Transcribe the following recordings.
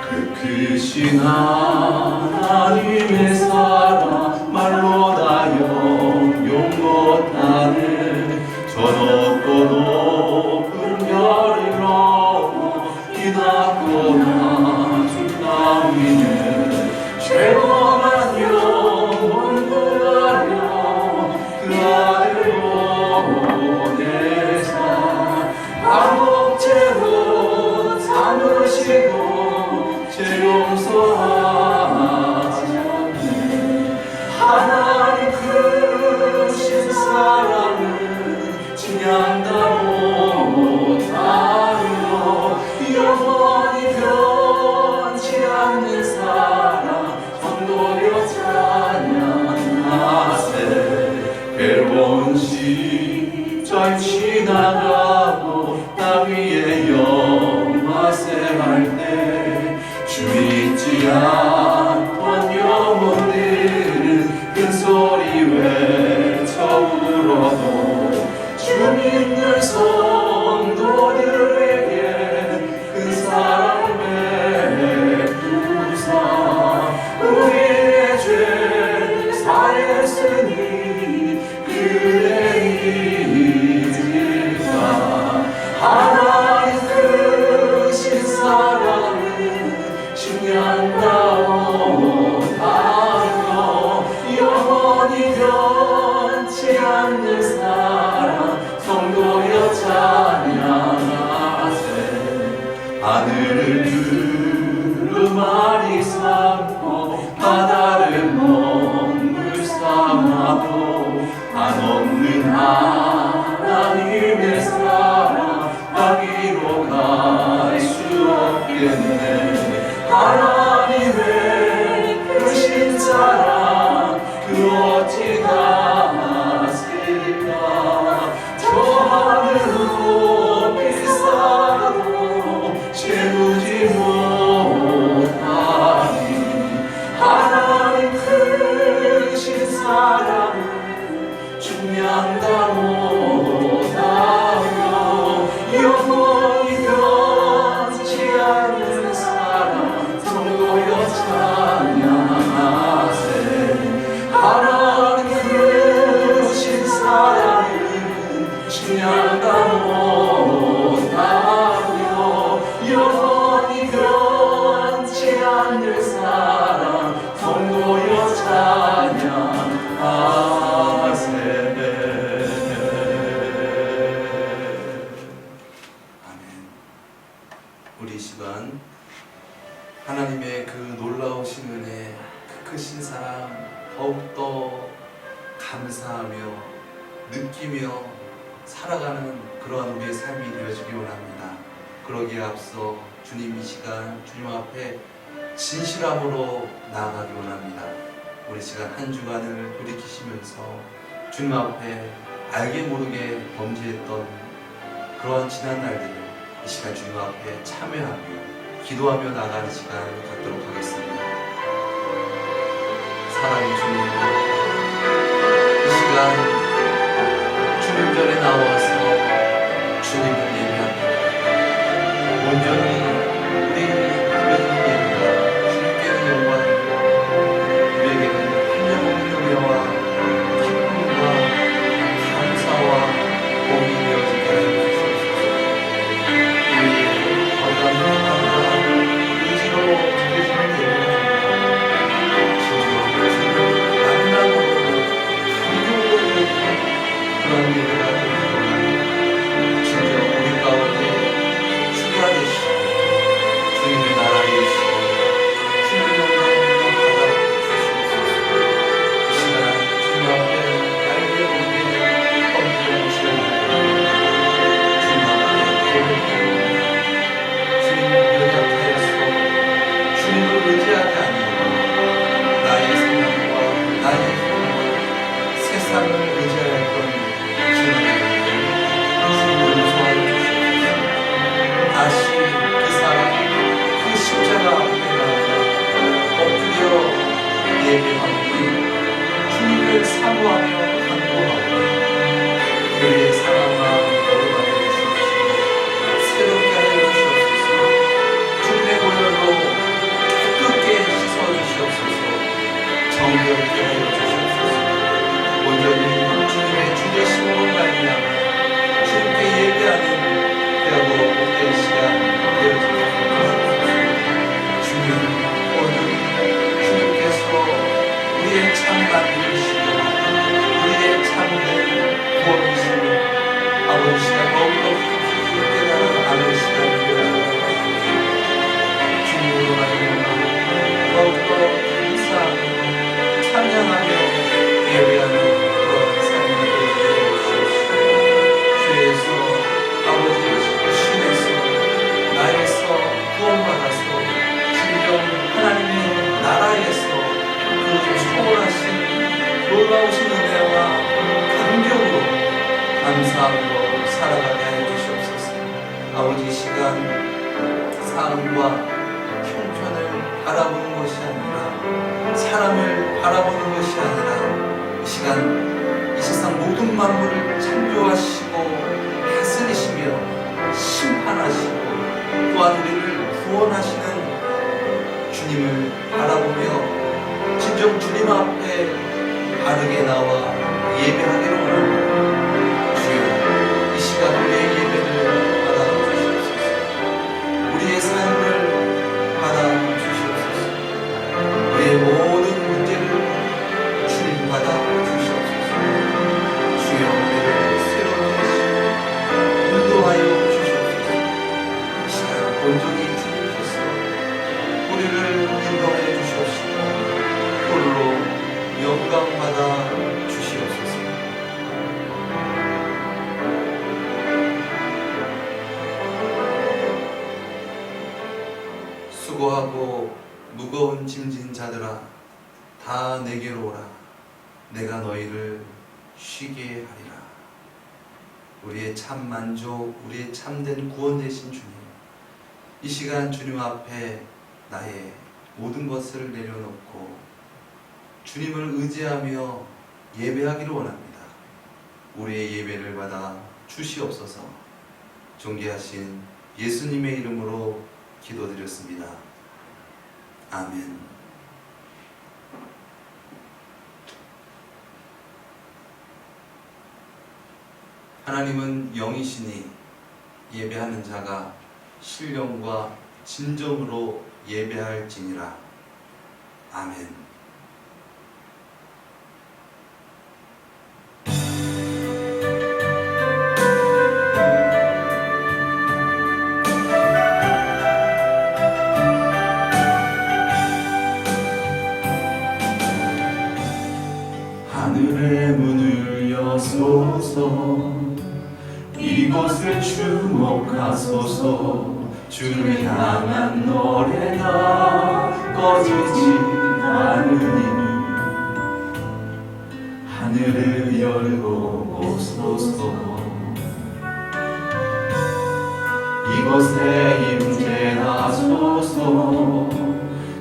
크신 하나님의 사랑 말로 다 영용 못하는 저 높고 높은 별을 넘어 기다거나 죽다 위는 죄범한 영혼 구하려 그 아들 보내사 반복죄로 삼으시고 죄 용서하지 않네. 하나님 크신 사랑을 증량다 못하여 영원히 변치 않는 사랑 성도여 찬양하세. 괴로운 시절 지나가고 땅 위에 영화세 할 때 주 잊지 않던 영혼들은 큰 소리 외쳐 울어도 주 믿는 성도들에게 큰 사랑 베푸사 우리의 죄 사했으니 그대 잊을까. 하나님 크신 사랑을 증량다 못하여 영원히 변치 않는 사랑 성도여 찬양하세. 하늘을 두루마리 삼고 바다를 먹물 삼아도 한없는 하나님의 사랑 여기로 갈 수 없겠네. 하나님의 크신 사랑 그 어찌 가실까. 저 하늘 높이 쌓아도 채우지 못하니 하나님 크신 사랑을 증량다 못하여 영원히 변치 않는 사랑 성도여 찬양하세. 하나님 크신 사랑을 증량다 못하여 영원히 변치 않는 사랑 성도여 찬양하세. 우리 이 시간 하나님의 그 놀라우신 은혜, 그 크신 사랑 더욱더 감사하며 느끼며 살아가는 그러한 우리의 삶이 되어지기 원합니다. 그러기에 앞서 주님 이 시간 주님 앞에 진실함으로 나아가기 원합니다. 우리 시간 한 주간을 돌이키시면서 주님 앞에 알게 모르게 범죄했던 그러한 지난 날들을 이 시간 주님 앞에 참여하며 기도하며 나가는 시간을 갖도록 하겠습니다. 사랑의 주님, 이 시간 주님 전에 나와서 주님을 예배합니다. 온전히 우리 예배는 예배가 주님께는 영광이고 우리에게는 한영없는 은혜와 기쁨과 감사와 복이 되어지게 하여 주옵소서. 우리의 거룩한 마음과 의지로 드려지는 예배는 진정으로 주님을 만나고 감동으로 드리는 그런 예배가 되기를 원합니다. 진정 우리 가운데 주가 되시고 영광과 형편을 바라보는 것이 아니라, 사람을 바라보는 것이 아니라, 이 시간 이 세상 모든 만물을 창조하시고 다스리시며 심판하시고 또한 우리를 구원하시는 주님을 바라보며 진정 주님 앞에 바르게 나와 예배하기로 원합니다. 주여, 이 시간 우리의 예배를 받아주시옵소서. 우리의 삶을 받아주시옵소서. 우리의 모든 문제를 주님 받아주시옵소서. 주여, 우리를 새롭게 하시고 인도하여 주시옵소서. 이 시간 온전히 주님께서 우리를 인도하여 주시옵시고 홀로 영광받아 주시옵소서. 수고하고 무거운 짐진 자들아, 다 내게로 오라. 내가 너희를 쉬게 하리라. 우리의 참 만족, 우리의 참된 구원 되신 주님, 이 시간 주님 앞에 나의 모든 것을 내려놓고 주님을 의지하며 예배하기를 원합니다. 우리의 예배를 받아 주시옵소서. 존귀하신 예수님의 이름으로 기도드렸습니다. 아멘. 하나님은 영이시니 예배하는 자가 신령과 진정으로 예배할지니라. 아멘. 하늘의 문을 여소서, 이곳을 주목하소서. 주를 향한 노래가 꺼지지 않으니 하늘을 열고 오소서. 이곳에 임재하소서.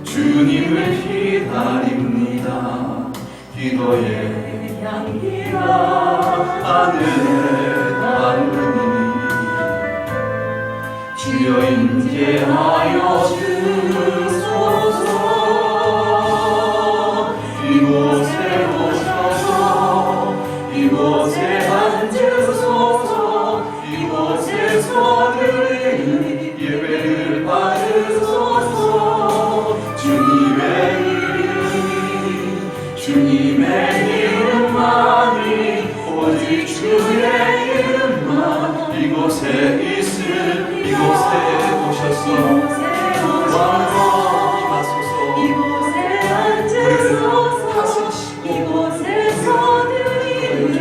주님을 기다립니다. 기도의 향기가 하늘에 닿으니 주여 임재하여 주소서. 이곳에 오셔서 이곳에 앉으소서. 이곳에서 드리는 예배를 받으소서. 주님의 이름만이, 오직 주의 이름만 이곳에 있을, 이곳에 오셔서 왕으로 임하소서. 이곳에 앉으소서. 다스리시고 이곳에서 드리는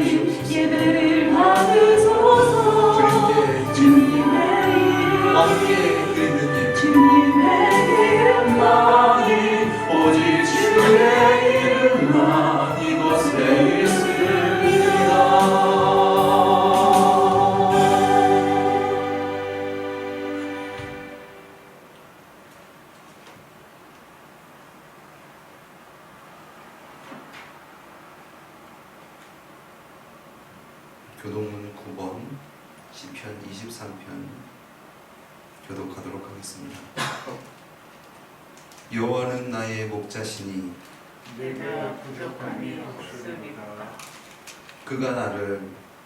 예배를 받으소서. 주님의 이름, 왕께 드리는 예배, 주님의 이름만이, 오직 주의 이름만 이곳에 있으리라. 교독문 9번 시편 23편 교독하도록 하겠습니다. 여호와는 나의 목자시니 내가 부족함이 없으리라. 그가 나를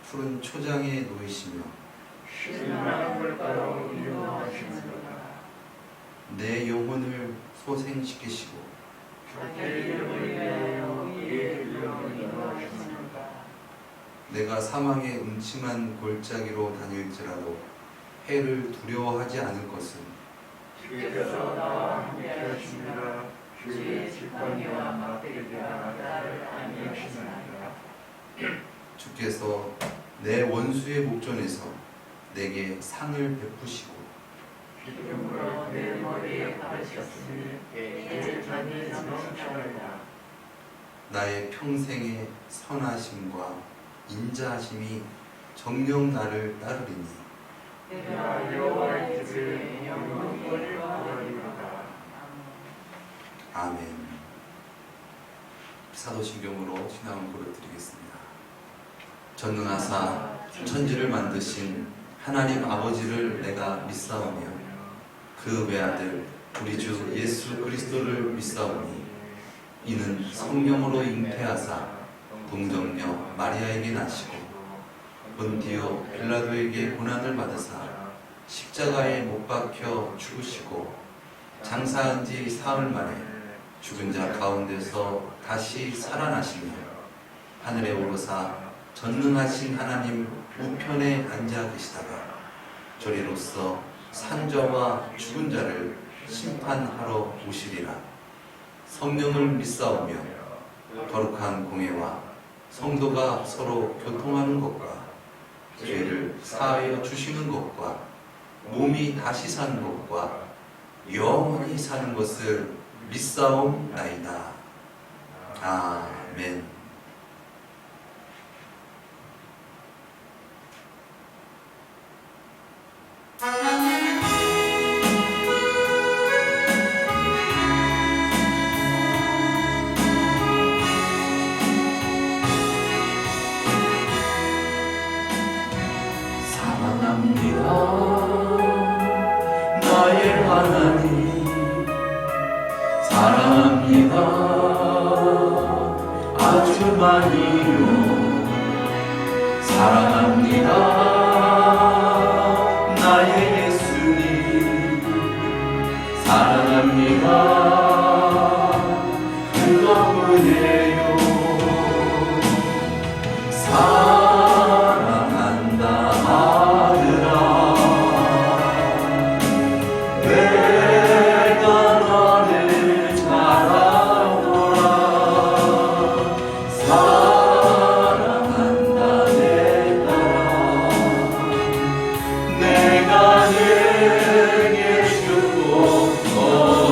푸른 초장에 놓이시며 신나는 물가로 인도하시느니라. 내 영혼을 소생시키시고 자기 이름을 위하여 이의 이름을 인도하시느니라. 내가 사망의 음침한 골짜기로 다닐지라도 해를 두려워하지 않을 것은 주께서 나와 함께 하시니라. 주의 지팡이와 막대기가 나를 안위하시느니라. 주께서 내 원수의 목전에서 내게 상을 베푸시고 기름으로 내 머리에 바르셨으니 내 잔이 넘쳐나리라. 나의 평생의 선하심과 인자하심이 정녕 나를 따르리니 내가 여호와의 뜻을 영원히 구하리로다. 아멘. 사도신경으로 신앙을 고백드리겠습니다. 전능하사 천지를 만드신 하나님 아버지를 내가 믿사오며 그 외아들 우리 주 예수 그리스도를 믿사오니 이는 성령으로 잉태하사 동정녀 마리아에게 나시고 본디오 빌라도에게 고난을 받으사 십자가에 못 박혀 죽으시고 장사한 지 사흘 만에 죽은 자 가운데서 다시 살아나시며 하늘에 오르사 전능하신 하나님 우편에 앉아 계시다가 저리로서 산자와 죽은 자를 심판하러 오시리라. 성령을 믿사오며 거룩한 공회와 성도가 서로 교통하는 것과 죄를 사하여 주시는 것과 몸이 다시 사는 것과 영원히 사는 것을 믿사옵나이다. 아멘. 사랑합니다 나의 하나님 사랑합니다 아주 많이요 사랑합니다 나의 예수님 사랑합니다 그것뿐이에요 사랑한다 아들아 내가 너를 잘하노라 사랑한다 내 딸아 내가 내게 축복하노라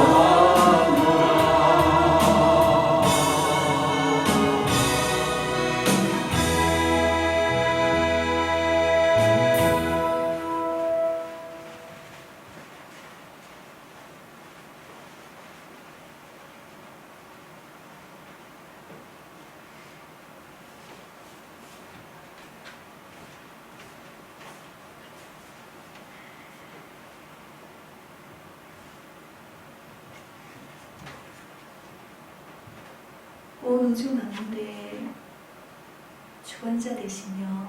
온 우주 만물의 주관자 되시며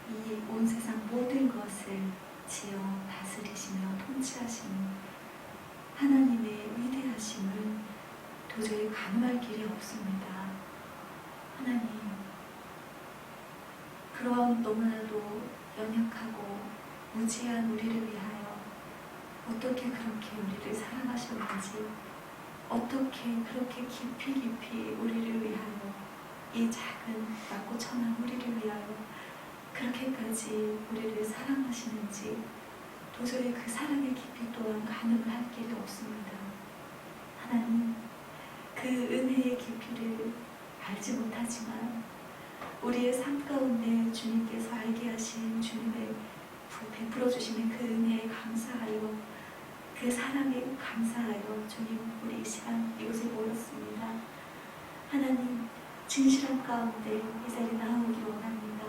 이 온 세상 모든 것을 지어 다스리시며 통치하시는 하나님의 위대하심을 도저히 가늠할 길이 없습니다. 하나님, 그런 너무나도 연약하고 무지한 우리를 위하여 어떻게 그렇게 우리를 사랑하셨는지, 어떻게 그렇게 깊이 깊이 우리를 위하여, 이 작은 낮고 천한 우리를 위하여 그렇게까지 우리를 사랑하시는지 도저히 그 사랑의 깊이 또한 가늠을 할 길이 없습니다. 하나님, 그 은혜의 깊이를 알지 못하지만 우리의 삶 가운데 주님께서 알게 하신 주님의 베풀어 주시는 그 은혜에 감사하여, 그 사랑에 감사하여 주님, 우리 이 시간 이곳에 모였습니다. 하나님, 진실한 가운데 이 자리에 나오기 원합니다.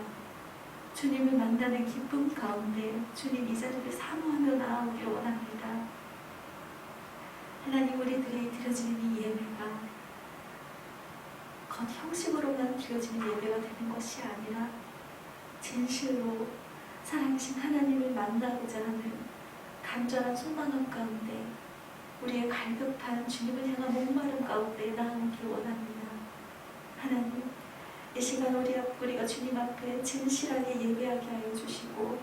주님을 만나는 기쁨 가운데 주님 이 자리를 사모하며 나오기 원합니다. 하나님, 우리들이 드려지는 이 예배가 겉 형식으로만 드려지는 예배가 되는 것이 아니라 진실로 살아계신 하나님을 만나고자 하는 간절한 소망함 가운데, 우리의 갈급한 주님을 향한 목마름 가운데 나오기 원합니다. 하나님, 이 시간 우리가 주님 앞에 진실하게 예배하게 하여 주시고,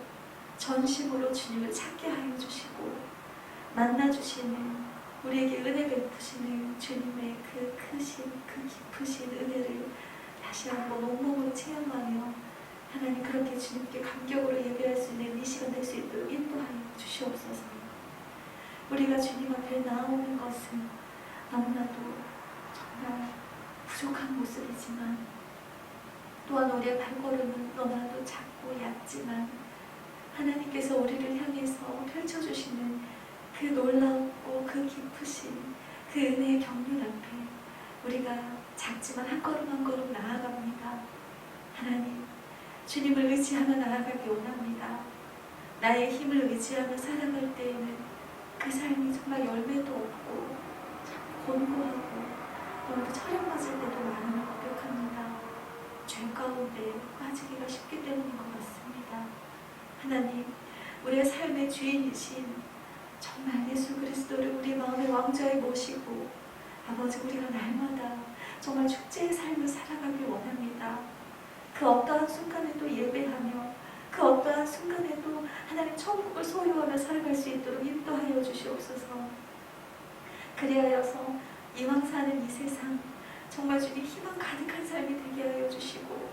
전심으로 주님을 찾게 하여 주시고, 만나주시는, 우리에게 은혜 베푸시는 주님의 그 크신, 그 깊으신 은혜를 다시 한번 온몸으로 체험하며 하나님, 그렇게 주님께 감격으로 예배할 수 있는 이 시간 될 수 있도록 인도하여 주시옵소서. 우리가 주님 앞에 나오는 것은 너무나도 정말 부족한 모습이지만, 또한 우리의 발걸음은 너무나도 작고 얕지만, 하나님께서 우리를 향해서 펼쳐주시는 그 놀랍고 그 깊으신 그 은혜의 경륜 앞에 우리가 작지만 한 걸음 한 걸음 나아갑니다. 하나님, 주님을 의지하며 나아가기 원합니다. 나의 힘을 의지하며 살아갈 때에는 그 삶이 정말 열매도 없고 참 곤고하고 너무 철학 맞을 때도 많음을 고백합니다. 죄 가운데 빠지기가 쉽기 때문인 것 같습니다. 하나님, 우리의 삶의 주인이신 정말 예수 그리스도를 우리 마음의 왕좌에 모시고 아버지, 우리가 날마다 정말 축제의 삶을 살아가길 원합니다. 그 어떠한 순간에도 예배하며 그 어떠한 순간에도 하나님 천국을 소유하며 살아갈 수 있도록 인도하여 주시옵소서. 그리하여서 이왕 사는 이 세상 정말 주님 희망 가득한 삶이 되게 하여 주시고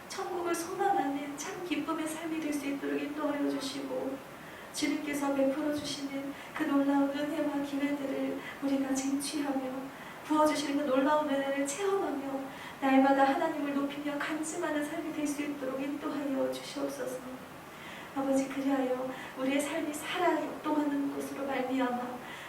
천국을 소망하는 참 기쁨의 삶이 될 수 있도록 인도하여 주시고 주님께서 베풀어 주시는 그 놀라운 은혜와 기회들을 우리가 쟁취하며 부어주시는 그 놀라운 은혜를 체험하며 날마다 하나님을 높이며 간증하는 삶이 될 수 있도록 인도하여 주시옵소서. 아버지, 그리하여 우리의 삶이 살아 역동하는 곳으로 말미암아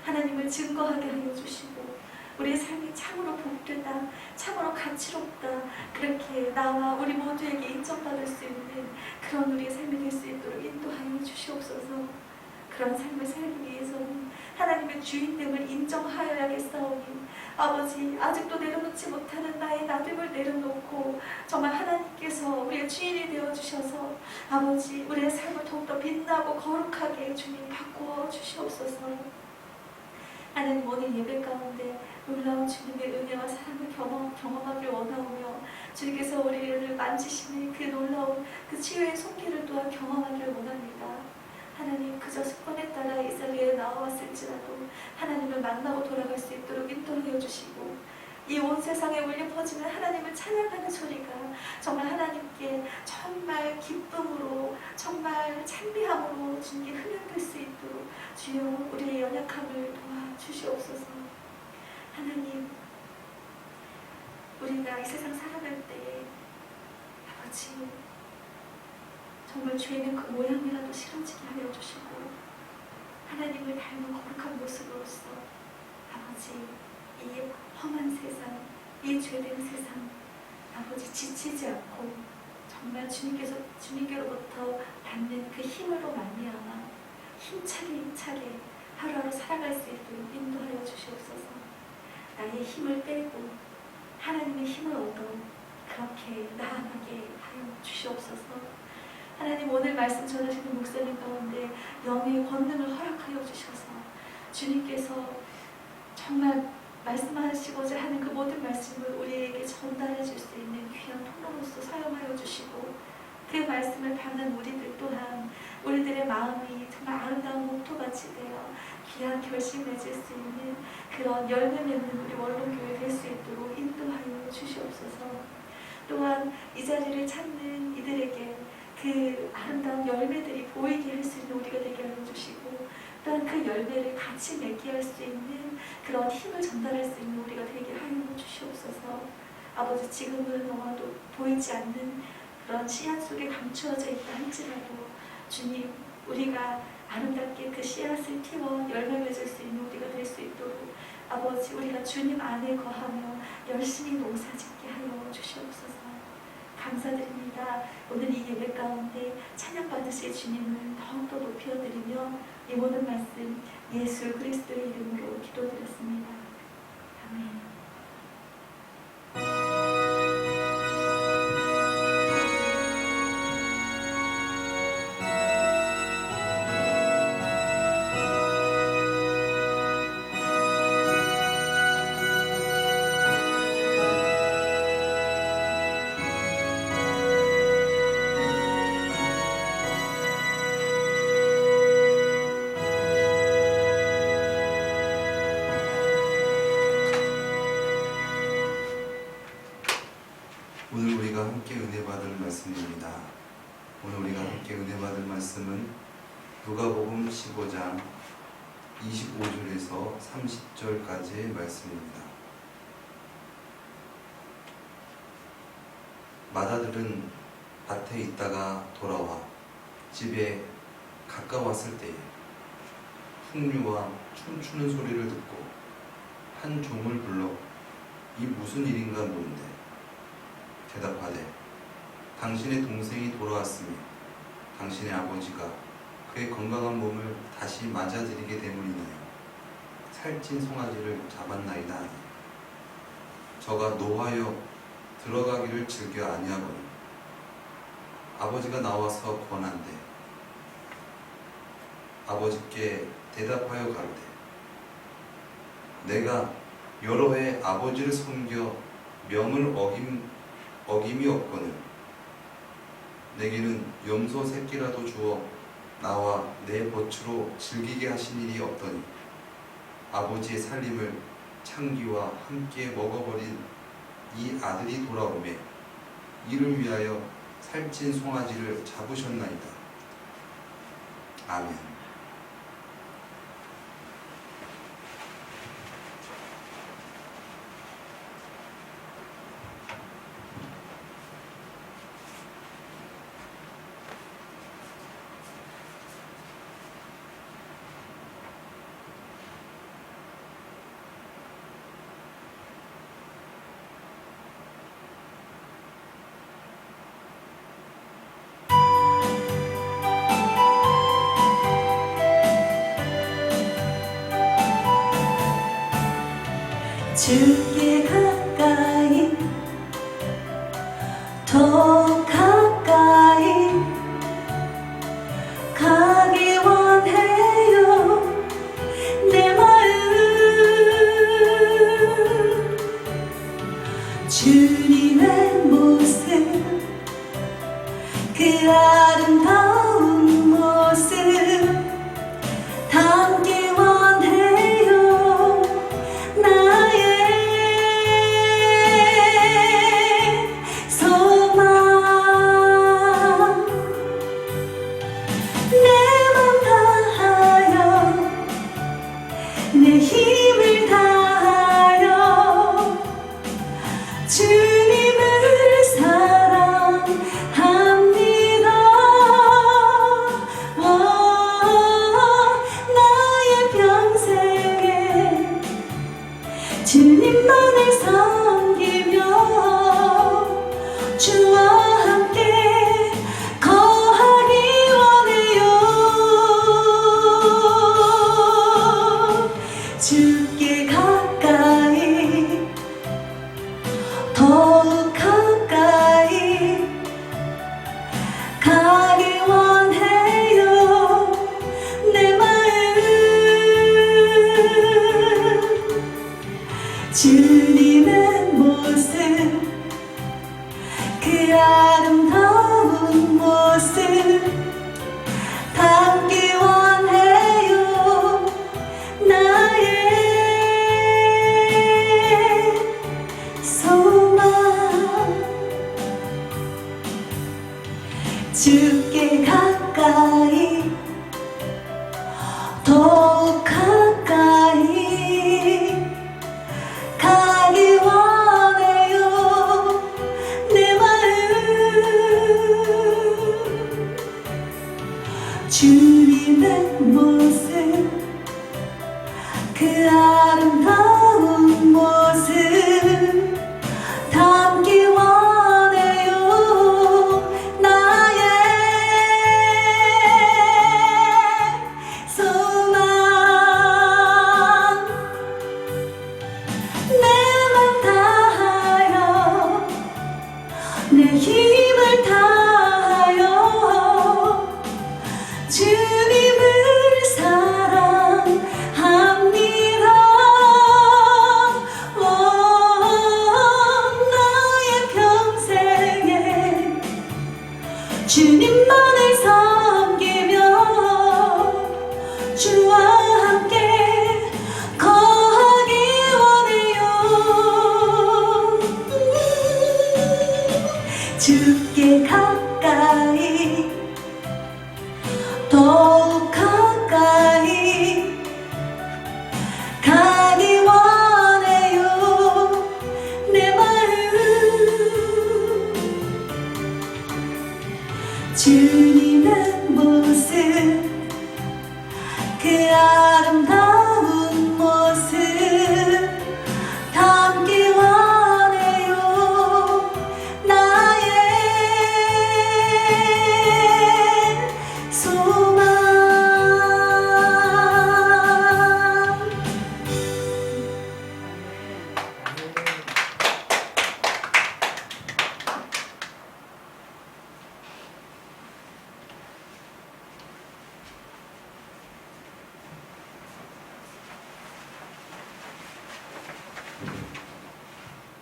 하나님을 증거하게 하여 주시고 우리의 삶이 참으로 복되다, 참으로 가치롭다, 그렇게 나와 우리 모두에게 인정받을 수 있는 그런 우리의 삶이 될 수 있도록 인도하여 주시옵소서. 그런 삶을 살기 위해서는 하나님의 주인됨을 인정하여야겠사오니 아버지, 아직도 내려놓지 못하는 나의 나됨을 내려놓고 정말 하나님께서 우리의 주인이 되어주셔서 아버지, 우리의 삶을 더욱더 빛나고 거룩하게 주님 바꾸어 주시옵소서. 하나님, 오늘 예배 가운데 놀라운 주님의 은혜와 사랑을 경험하길 원하오며 주님께서 우리를 만지시는 그 놀라운 그 치유의 손길을 또한 경험하길 원합니다. 하나님, 그저 습관에 따라 이 자리에 나와왔을지라도 하나님을 만나고 돌아갈 수 있도록 인도하여 주시고 이 온 세상에 울려 퍼지는 하나님을 찬양하는 소리가 정말 하나님께 정말 기쁨으로 정말 찬미함으로 주님께 흠양될 수 있도록 주여 우리의 연약함을 도와주시옵소서. 하나님, 우리가 이 세상 살아갈 때에 아버지 정말 죄는 그 모양이라도 싫어지게 하여 주시고 하나님을 닮은 거룩한 모습으로서 아버지, 이 험한 세상, 이 죄된 세상 아버지 지치지 않고 정말 주님께로부터 받는 그 힘으로 말미암아 힘차게 하루하루 살아갈 수 있도록 인도하여 주시옵소서. 나의 힘을 빼고 하나님의 힘을 얻어 그렇게 나아가게 하여 주시옵소서. 하나님, 오늘 말씀 전하시는 목사님 가운데 영의 권능을 허락하여 주셔서 주님께서 정말 말씀하시고자 하는 그 모든 말씀을 우리에게 전달해 줄 수 있는 귀한 통로로서 사용하여 주시고 그 말씀을 받는 우리들 또한 우리들의 마음이 정말 아름다운 목토같이 되어 귀한 결심 맺을 수 있는 그런 열매 맺는 우리 원로교회 될 수 있도록 인도하여 주시옵소서. 또한 이 자리를 찾는 이들에게 그 아름다운 열매들이 보이게 할 수 있는 우리가 되게 하여 주시고 또한 그 열매를 같이 맺게 할 수 있는 그런 힘을 전달할 수 있는 우리가 되게 하여 주시옵소서. 아버지, 지금은 너무도 보이지 않는 그런 씨앗 속에 감추어져 있다 할지라도 주님, 우리가 아름답게 그 씨앗을 틔워 열매 맺을 수 있는 우리가 될 수 있도록 아버지, 우리가 주님 안에 거하며 열심히 농사 짓게 하여 주시옵소서. 감사드립니다. 오늘 이 예배 가운데 찬양받으실 주님을 더욱더 높여드리며 이 모든 말씀 예수 그리스도의 이름으로 기도드렸습니다. 아멘. 오늘 우리가 함께 은혜 받을 말씀입니다. 오늘 우리가 함께 은혜 받을 말씀은 누가복음 15장 25절에서 30절까지의 말씀입니다. 마다들은 밭에 있다가 돌아와 집에 가까웠을 때에 풍류와 춤추는 소리를 듣고 한 종을 불러 이 무슨 일인가 물은데 대답하되 당신의 동생이 돌아왔으니 당신의 아버지가 그의 건강한 몸을 다시 맞아들이게 되물이나요. 살찐 송아지를 잡았나이다 하니 저가 노하여 들어가기를 즐겨 아니하거니 아버지가 나와서 권한대 아버지께 대답하여 가로되 내가 여러 해 아버지를 섬겨 명을 어김이 없거늘 내게는 염소 새끼라도 주어 나와 내 벗으로 즐기게 하신 일이 없더니 아버지의 살림을 창기와 함께 먹어버린 이 아들이 돌아오매 이를 위하여 살찐 송아지를 잡으셨나이다. 아멘. 주께 가까이 더 가까이 가기 원해요. 내 마음 주님의 모습 그 아름다운 모습 담기 원해요. 나의 소망 내 맘 다하여 내 힘을 다하여 주님을 사랑합니다. 나의 평생에 주님만을 섬기며 주와 함께 거하기 원해요. 주께 가까이 더욱 가까이 가기 원해요. 내 마음 주님의 모습 그 아름다운 모습 담기 원해요. 나의 소망 주께 가까이 더욱 가까이 가기 원해요. 내 마음 주님의 모습 그 아름다운 모습 담기 원해요. 나의 소망 내 맘 다하여 내 힘을 다하여 주님을 사랑합니다.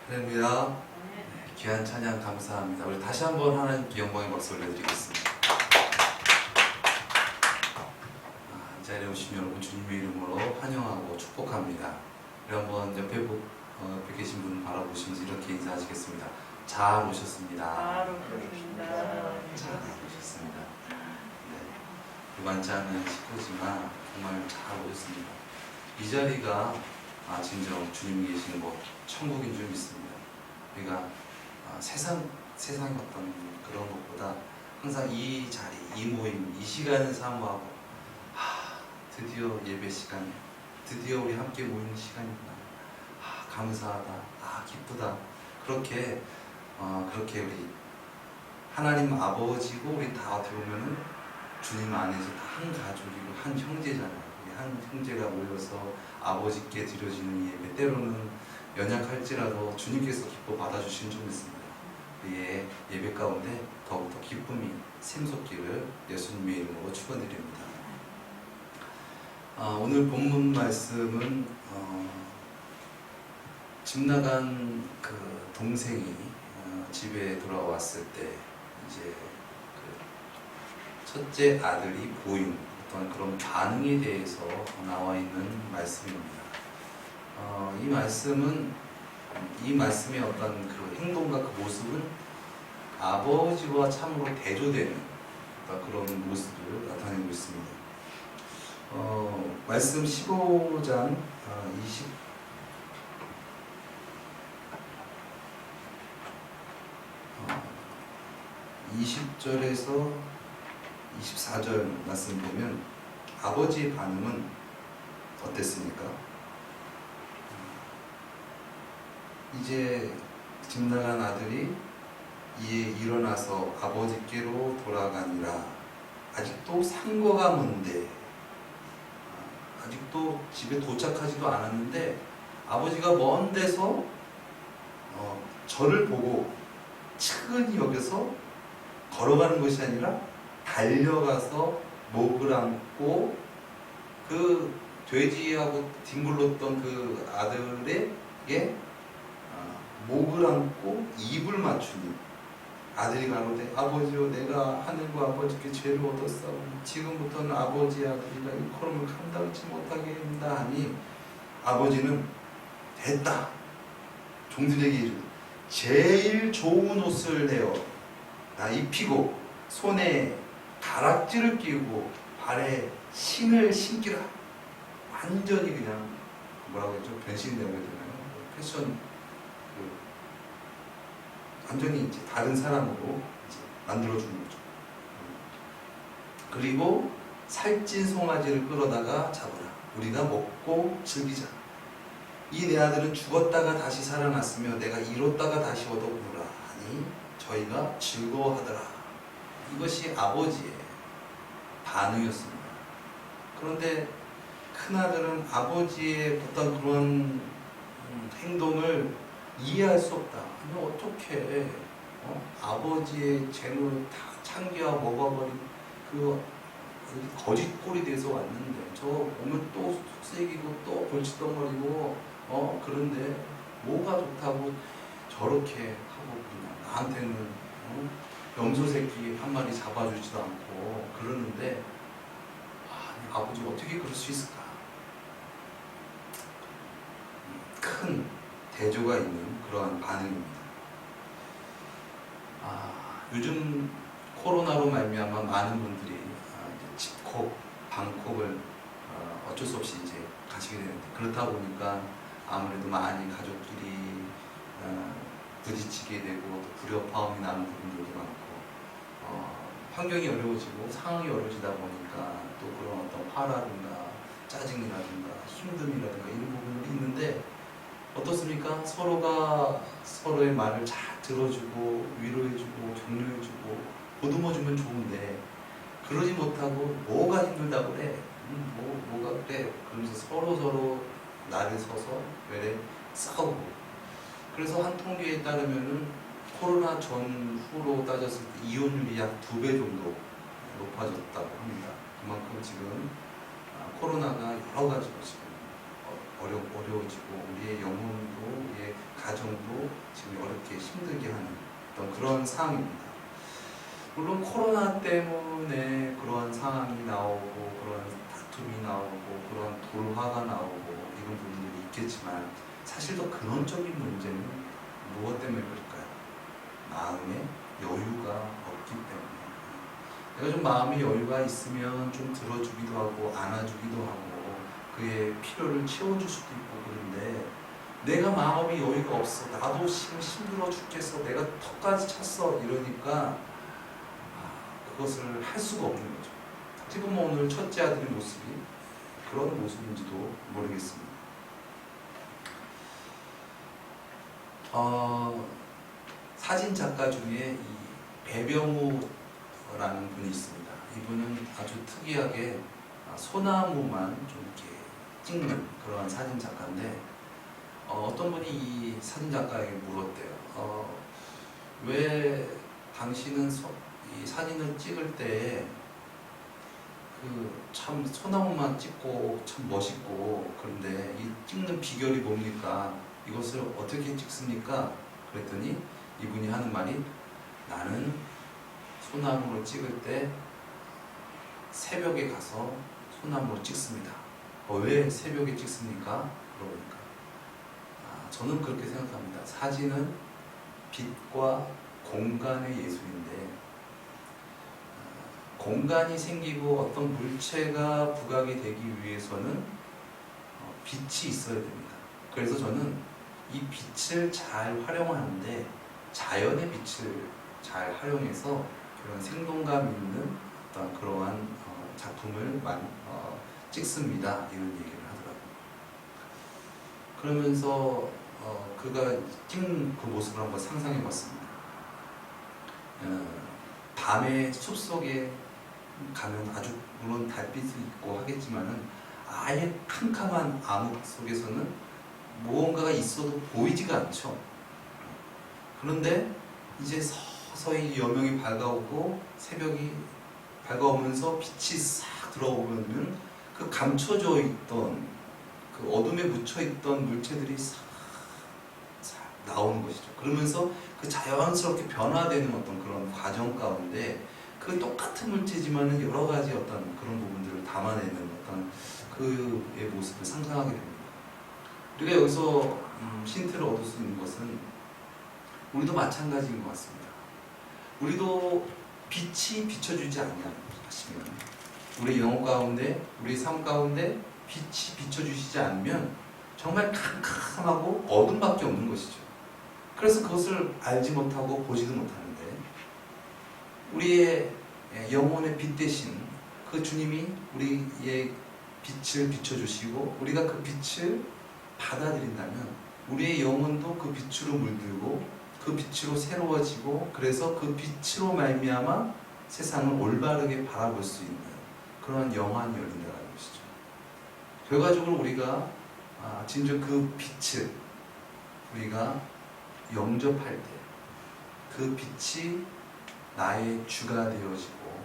할렐루야. 귀한 찬양 감사합니다. 우리 다시 한번 하나님께 영광의 박수 올려드리겠습니다. 이 자리에 오신 여러분 주님의 이름으로 환영하고 축복합니다. 우리 한번 옆에 계신 분 바라보시면서 이렇게 인사하시겠습니다. 잘 오셨습니다. 잘 오셨습니다. 네. 많지 않은 식구지만 정말 잘 오셨습니다. 이 자리가 진정 주님이 계시는 곳 천국인 줄 믿습니다. 우리가 세상의 어떤 그런 것보다 항상 이 자리, 이 모임, 이 시간을 사모하고 드디어 예배 시간, 드디어 우리 함께 모이는 시간이구나. 감사하다. 기쁘다. 그렇게 우리 하나님 아버지고 우리 다 어떻게 보면은 주님 안에서 다 한 가족이고 한 형제잖아요. 우리 한 형제가 모여서 아버지께 드려지는 예배, 때로는 연약할지라도 주님께서 기뻐 받아주신 줄 믿습니다. 우리의 예배 가운데 더욱더 기쁨이 샘솟기를 예수님의 이름으로 축원드립니다. 오늘 본문 말씀은 집 나간 그 동생이 집에 돌아왔을 때 이제 그 첫째 아들이 보인 어떤 그런 반응에 대해서 나와 있는 말씀입니다. 이 말씀의 어떤 그 행동과 그 모습은 아버지와 참으로 대조되는 그런 모습을 나타내고 있습니다. 말씀 15장 20절에서 24절 말씀 보면 아버지의 반응은 어땠습니까? 이제 집 나간 아들이 이에 일어나서 아버지께로 돌아가니라. 아직도 상거가 먼데, 아직도 집에 도착하지도 않았는데 아버지가 먼 데서 저를 보고 측은히 여겨서 걸어가는 것이 아니라 달려가서 목을 안고 그 돼지하고 뒹굴렀던 그 아들에게 목을 안고 입을 맞추니 아들이 가로되 아버지여 내가 하늘과 아버지께 죄를 얻었사오니 지금부터는 아버지의 아들이라 일컬음을 감당치 못하게 한다 하니 아버지는 됐다. 종들에게 이르되 제일 좋은 옷을 내어 나 입히고 손에 가락지를 끼우고 발에 신을 신기라. 완전히 그냥 뭐라고 했죠? 변신되고 되나요? 패션 완전히 이제 다른 사람으로 이제 만들어주는 거죠. 그리고 살찐 송아지를 끌어다가 잡아라. 우리가 먹고 즐기자. 이 내 아들은 죽었다가 다시 살아났으며 내가 잃었다가 다시 얻어보라 하니 저희가 즐거워하더라. 이것이 아버지의 반응이었습니다. 그런데 큰아들은 아버지의 어떤 그런 행동을 이해할 수 없다. 아니 어떻게 아버지의 재물을 다 창기와 먹어버린 그 거짓골이 돼서 왔는데 저 오면 또 속색이고 또 골칫덩어리고 그런데 뭐가 좋다고 저렇게 하고 그냥 나한테는 염소 새끼 한 마리 잡아주지도 않고 그러는데 아니, 아버지 어떻게 그럴 수 있을까? 큰 대조가 있는 그러한 반응입니다. 요즘 코로나로 말미암아 많은 분들이 집콕, 방콕을 어쩔 수 없이 이제 가시게 되는데 그렇다 보니까 아무래도 많이 가족끼리 부딪히게 되고 또 불협화음이 나는 부분들도 많고 환경이 어려워지고 상황이 어려워지다 보니까 또 그런 어떤 화라든가 짜증이라든가 힘듦이라든가 이런 부분들이 있는데 어떻습니까? 서로가 서로의 말을 잘 들어주고 위로해주고 격려해주고 보듬어주면 좋은데 그러지 못하고 뭐가 힘들다고 그래? 뭐가 그래? 그러면서 서로 나를 서서 왜 싸우고 그래서 한 통계에 따르면은 코로나 전후로 따졌을 때 이혼율이 약 2배 정도 높아졌다고 합니다. 그만큼 지금 코로나가 여러 가지로 지금 어려워지고 우리의 영혼도 우리의 가정도 지금 어렵게 힘들게 하는 어떤 그런 상황입니다. 물론 코로나 때문에 그러한 상황이 나오고 그런 다툼이 나오고 그런 돌화가 나오고 이런 부분들이 있겠지만 사실 더 근원적인 문제는 무엇 때문에 그럴까요? 마음의 여유가 없기 때문에. 내가 좀 마음의 여유가 있으면 좀 들어주기도 하고 안아주기도 하고 그의 필요를 채워줄 수도 있고 그런데 내가 마음의 여유가 없어. 나도 지금 힘들어 죽겠어. 내가 턱까지 찼어. 이러니까 그것을 할 수가 없는 거죠. 어떻게 보면 오늘 첫째 아들의 모습이 그런 모습인지도 모르겠습니다. 사진 작가 중에 이 배병우라는 분이 있습니다. 이분은 아주 특이하게 소나무만 좀 이렇게 찍는 그런 사진 작가인데 어떤 분이 이 사진 작가에게 물었대요. 왜 당신은 이 사진을 찍을 때 그 참 소나무만 찍고 참 멋있고 그런데 이 찍는 비결이 뭡니까? 이것을 어떻게 찍습니까? 그랬더니 이분이 하는 말이 나는 소나무를 찍을 때 새벽에 가서 소나무를 찍습니다. 왜 새벽에 찍습니까? 그러니까 저는 그렇게 생각합니다. 사진은 빛과 공간의 예술인데 공간이 생기고 어떤 물체가 부각이 되기 위해서는 빛이 있어야 됩니다. 그래서 저는 이 빛을 잘 활용하는데 자연의 빛을 잘 활용해서 그런 생동감 있는 어떤 그러한 작품을 찍습니다. 이런 얘기를 하더라고요. 그러면서 그가 찍는 그 모습을 한번 상상해 봤습니다. 밤에 숲속에 가면 아주 물론 달빛이 있고 하겠지만은 아예 캄캄한 암흑 속에서는 무언가가 있어도 보이지가 않죠. 그런데 이제 서서히 여명이 밝아오고 새벽이 밝아오면서 빛이 싹 들어오면 그 감춰져 있던 그 어둠에 묻혀 있던 물체들이 싹 나오는 것이죠. 그러면서 그 자연스럽게 변화되는 어떤 그런 과정 가운데 그 똑같은 물체지만은 여러 가지 어떤 그런 부분들을 담아내는 어떤 그의 모습을 상상하게 됩니다. 우리가 여기서 힌트를 얻을 수 있는 것은 우리도 마찬가지인 것 같습니다. 우리도 빛이 비춰주지 않냐 하시면 우리 영혼 가운데, 우리 삶 가운데 빛이 비춰주시지 않으면 정말 캄캄하고 어둠밖에 없는 것이죠. 그래서 그것을 알지 못하고 보지도 못하는데 우리의 영혼의 빛 대신 그 주님이 우리의 빛을 비춰주시고 우리가 그 빛을 받아들인다면 우리의 영혼도 그 빛으로 물들고 그 빛으로 새로워지고 그래서 그 빛으로 말미암아 세상을 올바르게 바라볼 수 있는 그런 영안이 열린다는 것이죠. 결과적으로 우리가 진정 그 빛을 우리가 영접할 때 그 빛이 나의 주가 되어지고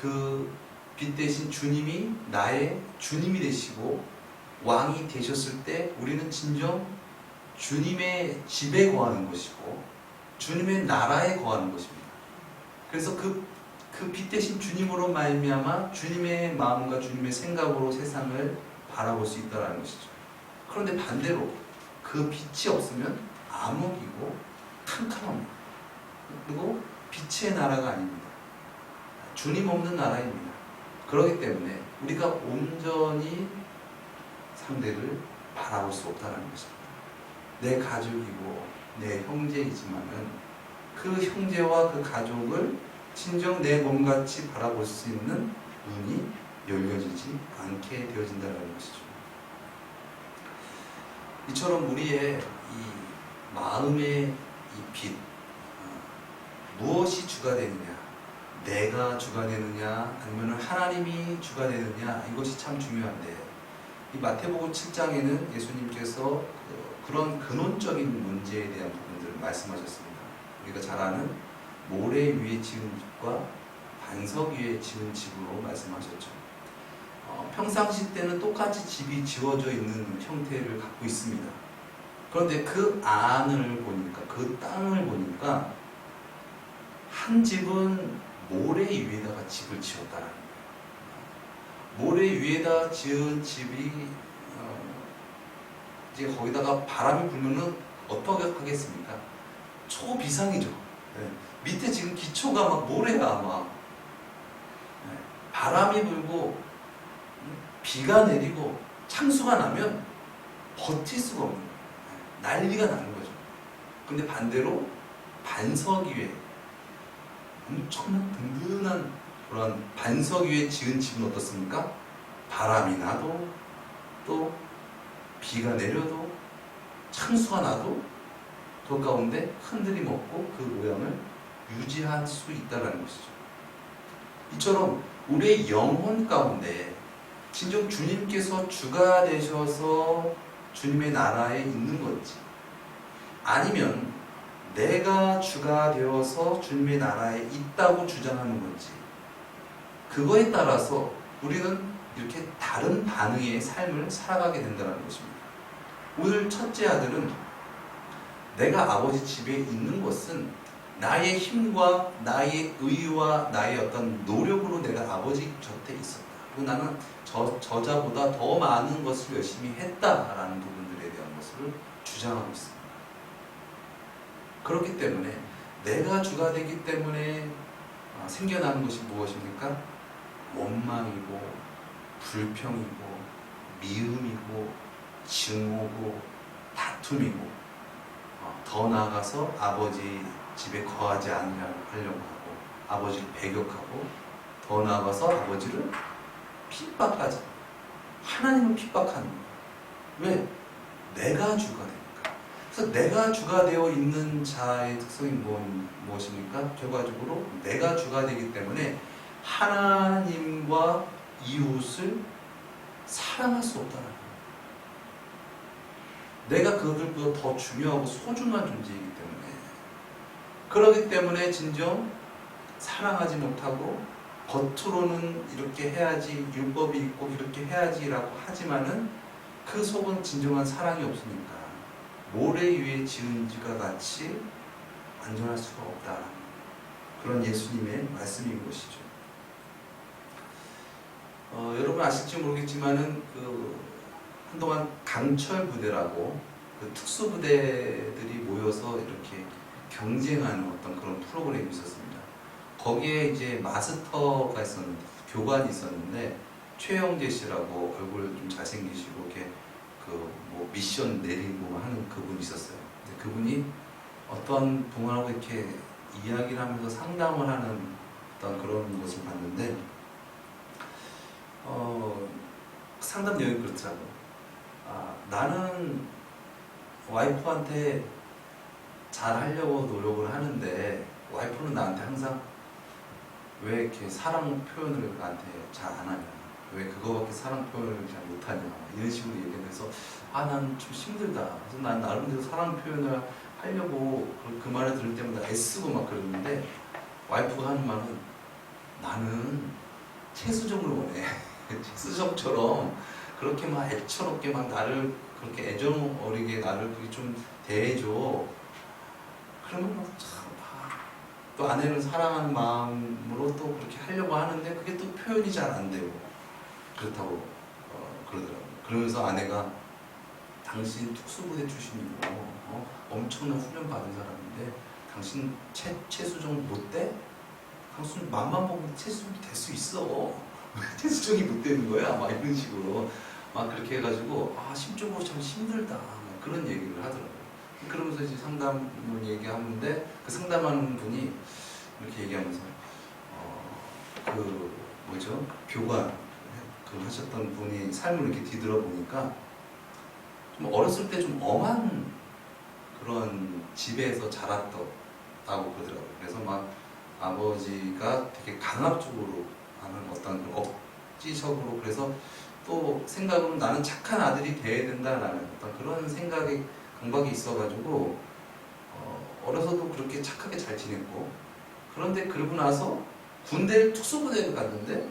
그 빛 대신 주님이 나의 주님이 되시고 왕이 되셨을 때 우리는 진정 주님의 집에 거하는 것이고 주님의 나라에 거하는 것입니다. 그래서 그 빛 대신 주님으로 말미암아 주님의 마음과 주님의 생각으로 세상을 바라볼 수 있다는 것이죠. 그런데 반대로 그 빛이 없으면 암흑이고 캄캄합니다. 그리고 빛의 나라가 아닙니다. 주님 없는 나라입니다. 그렇기 때문에 우리가 온전히 상대를 바라볼 수 없다는 것입니다. 내 가족이고 내 형제이지만은 그 형제와 그 가족을 진정 내 몸같이 바라볼 수 있는 눈이 열려지지 않게 되어진다는 것이죠. 이처럼 우리의 이 마음의 이 빛, 무엇이 주가 되느냐, 내가 주가 되느냐, 아니면 하나님이 주가 되느냐, 이것이 참 중요한데, 이 마태복음 7장에는 예수님께서 그런 근원적인 문제에 대한 부분들을 말씀하셨습니다. 우리가 잘 아는 모래 위에 지은 집과 반석 위에 지은 집으로 말씀하셨죠. 평상시 때는 똑같이 집이 지어져 있는 형태를 갖고 있습니다. 그런데 그 안을 보니까, 그 땅을 보니까 한 집은 모래 위에다가 집을 지었다라는 거예요. 모래 위에다 지은 집이 이제 거기다가 바람이 불면은 어떻게 하겠습니까? 초비상이죠. 네. 밑에 지금 기초가 막 모래가 막 네. 바람이 불고 비가 내리고 창수가 나면 버틸 수가 없는 거예요. 네. 난리가 나는 거죠. 근데 반대로 반석 위에 엄청난 든든한 그런 반석 위에 지은 집은 어떻습니까? 바람이 나도 또 비가 내려도 창수가 나도 그 가운데 흔들림 없고 그 모양을 유지할 수 있다는 것이죠. 이처럼 우리의 영혼 가운데 진정 주님께서 주가 되셔서 주님의 나라에 있는 건지, 아니면 내가 주가 되어서 주님의 나라에 있다고 주장하는 건지, 그거에 따라서 우리는 이렇게 다른 반응의 삶을 살아가게 된다는 것입니다. 오늘 첫째 아들은 내가 아버지 집에 있는 것은 나의 힘과 나의 의와 나의 어떤 노력으로 내가 아버지 곁에 있었다. 그리고 나는 저자보다 더 많은 것을 열심히 했다라는 부분들에 대한 것을 주장하고 있습니다. 그렇기 때문에 내가 주가 되기 때문에 생겨나는 것이 무엇입니까? 원망이고 불평이고 미움이고 증오고 다툼이고, 더 나아가서 아버지 집에 거하지 않으려고 하고 아버지를 배격하고, 더 나아가서 아버지를 핍박하지, 하나님을 핍박하는 거예요. 왜? 내가 주가 되니까. 그래서 내가 주가 되어 있는 자의 특성이 무엇입니까? 결과적으로 내가 주가 되기 때문에 하나님과 이웃을 사랑할 수 없다는 거예요. 내가 그들보다 더 중요하고 소중한 존재이기 때문에, 그러기 때문에 진정 사랑하지 못하고 겉으로는 이렇게 해야지, 율법이 있고 이렇게 해야지라고 하지만은 그 속은 진정한 사랑이 없으니까 모래 위에 지은 집과 같이 안전할 수가 없다. 그런 예수님의 말씀인 것이죠. 여러분 아실지 모르겠지만은 한동안 강철 부대라고 특수 부대들이 모여서 이렇게 경쟁하는 어떤 그런 프로그램이 있었습니다. 거기에 이제 마스터가 있었는데, 교관이 있었는데, 최영재 씨라고 얼굴 좀 잘생기시고 이렇게 뭐 미션 내리고 하는 그분이 있었어요. 근데 그분이 어떤 분하고 이렇게 이야기를 하면서 상담을 하는 어떤 그런 것을 봤는데, 상담 내용이 그렇더라고요. 나는 와이프한테 잘 하려고 노력을 하는데 와이프는 나한테 항상 왜 이렇게 사랑 표현을 나한테 잘 안 하냐, 왜 그거밖에 사랑 표현을 잘 못하냐, 이런 식으로 얘기해서 난 좀 힘들다. 그래서 난 나름대로 사랑 표현을 하려고 그 말을 들을 때마다 애쓰고 막 그러는데, 와이프가 하는 말은 나는 최수정을 원해. 최수정처럼 그렇게 막 애처롭게 막 나를 그렇게 애정 어리게 나를 그렇게 좀 대해줘. 그러면 또 아내를 사랑하는 마음으로 또 그렇게 하려고 하는데 그게 또 표현이 잘 안 되고 그렇다고 그러더라고요. 그러면서 아내가 당신 특수부대 출신이고 엄청난 훈련 받은 사람인데 당신 최수정 못 돼? 당신 맘만 먹으면 최수정이 될 수 있어. 최수정이 못 되는 거야? 막 이런 식으로 막 그렇게 해가지고 심적으로 참 힘들다 그런 얘기를 하더라고요. 그러면서 이제 상담을 얘기하는데 그 상담하는 분이 이렇게 얘기하면서 교관 하셨던 분이 삶을 이렇게 뒤돌아보니까 좀 어렸을 때 좀 엄한 그런 집에서 자랐다고 그러더라고요. 그래서 막 아버지가 되게 강압적으로 하는 어떤 억지적으로, 그래서 또 생각으로 나는 착한 아들이 돼야 된다라는 어떤 그런 생각에 강박이 있어가지고 어려서도 그렇게 착하게 잘 지냈고, 그런데 그러고 나서 군대 특수부대를 갔는데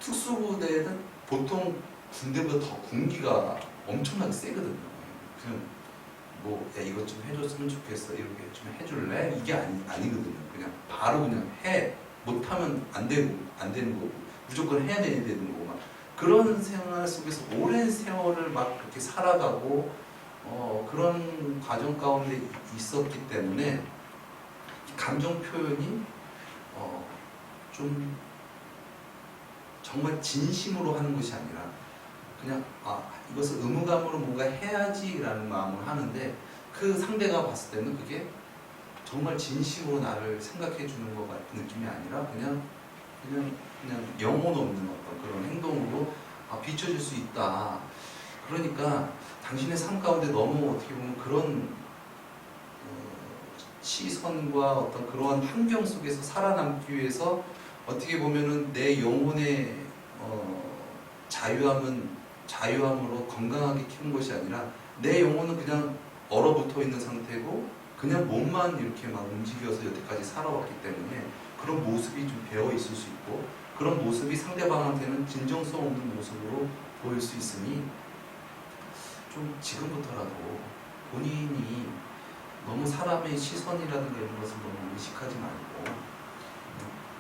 특수부대는 보통 군대보다 더 군기가 엄청나게 세거든요. 그냥 뭐 야 이것 좀 해줬으면 좋겠어 이렇게 좀 해줄래? 이게 아니거든요. 그냥 바로 그냥 해. 못하면 안 되는 거고 무조건 해야 되는 거고 막 그런 생활 속에서 오랜 세월을 막 그렇게 살아가고 그런 과정 가운데 있었기 때문에 감정 표현이 좀 정말 진심으로 하는 것이 아니라 그냥 이것을 의무감으로 뭔가 해야지라는 마음으로 하는데 그 상대가 봤을 때는 그게 정말 진심으로 나를 생각해 주는 것 같은 느낌이 아니라 그냥 영혼 없는 어떤 그런 행동으로 비춰줄 수 있다. 그러니까 당신의 삶 가운데 너무 어떻게 보면 그런 시선과 어떤 그러한 환경 속에서 살아남기 위해서 어떻게 보면은 내 영혼의 자유함으로 건강하게 키운 것이 아니라 내 영혼은 그냥 얼어붙어 있는 상태고 그냥 몸만 이렇게 막 움직여서 여태까지 살아왔기 때문에 그런 모습이 좀 배어 있을 수 있고 그런 모습이 상대방한테는 진정성 없는 모습으로 보일 수 있으니 좀 지금부터라도 본인이 너무 사람의 시선이라든가 이런 것을 너무 의식하지 말고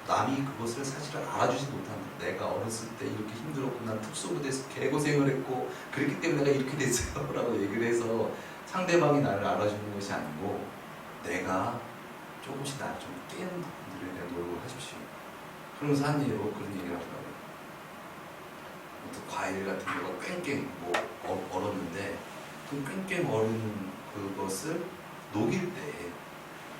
남이 그것을 사실은 알아주지 못한다. 내가 어렸을 때 이렇게 힘들었고 난 특수부대에서 개고생을 했고 그렇기 때문에 내가 이렇게 됐어요 라고 얘기를 해서 상대방이 나를 알아주는 것이 아니고 내가 조금씩 나를 좀 깨는 부분들에 대한 노력을 하십시오. 그러면서 한 예로 그런 얘기를 하더라고요. 어떤 과일 같은 거가 꽹꽹 얼었는데 그 꽹꽹 얼은 그것을 녹일 때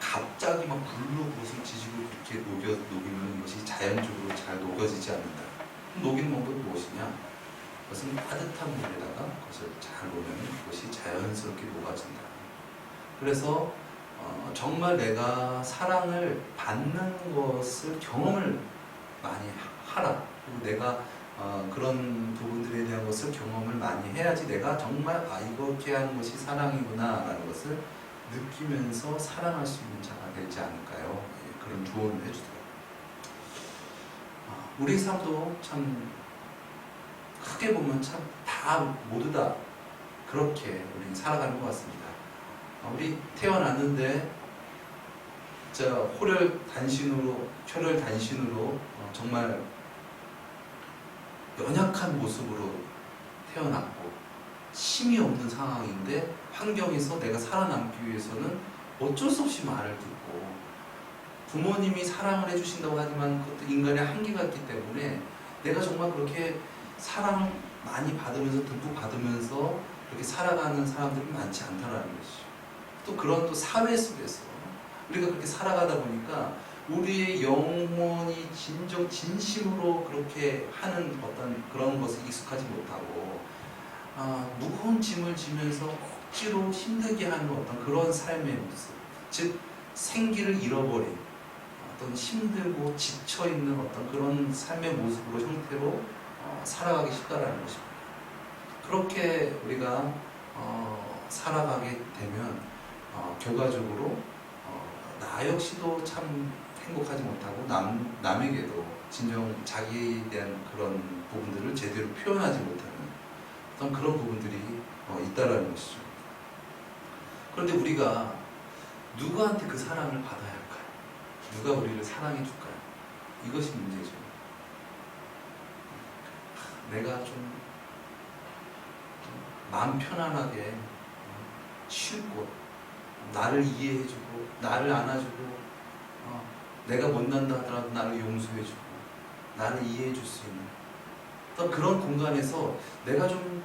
갑자기 막 불로 그것을 지지고 그렇게 녹이면 이것이 자연적으로 잘 녹여지지 않는다. 녹이는 방법이 무엇이냐? 그것은 따뜻한 물에다가 그것을 잘 놓으면 그것이 자연스럽게 녹아진다. 그래서 정말 내가 사랑을 받는 것을 경험을 많이 하라. 그리고 내가 그런 부분들에 대한 것을 경험을 많이 해야지 내가 정말 이렇게 하는 것이 사랑이구나 라는 것을 느끼면서 사랑할 수 있는 자가 되지 않을까요? 그런 조언을 해주더라고요. 우리 삶도 참 크게 보면 참 다 모두 다 그렇게 우리 살아가는 것 같습니다. 우리 태어났는데 혈혈단신으로 정말 연약한 모습으로 태어났고 힘이 없는 상황인데 환경에서 내가 살아남기 위해서는 어쩔 수 없이 말을 듣고 부모님이 사랑을 해주신다고 하지만 그것도 인간의 한계가 있기 때문에 내가 정말 그렇게 사랑 많이 받으면서 듬뿍 받으면서 그렇게 살아가는 사람들이 많지 않다라는 것이죠. 또 그런 또 사회 속에서 우리가 그렇게 살아가다 보니까 우리의 영혼이 진심으로 그렇게 하는 어떤 그런 것에 익숙하지 못하고 무거운 짐을 지면서 억지로 힘들게 하는 어떤 그런 삶의 모습, 즉 생기를 잃어버린 어떤 힘들고 지쳐있는 어떤 그런 삶의 모습으로 형태로 살아가기 쉽다라는 것입니다. 그렇게 우리가 살아가게 되면 결과적으로 나 역시도 참 행복하지 못하고 남에게도 진정 자기에 대한 그런 부분들을 제대로 표현하지 못하는 어떤 그런 부분들이 있다라는 것이죠. 그런데 우리가 누구한테 그 사랑을 받아야 할까요? 누가 우리를 사랑해 줄까요? 이것이 문제죠. 내가 좀 마음 편안하게 쉴 곳, 나를 이해해주고 나를 안아주고 내가 못난다 하더라도 나를 용서해주고 나를 이해해줄 수 있는 어떤 그런 공간에서 내가 좀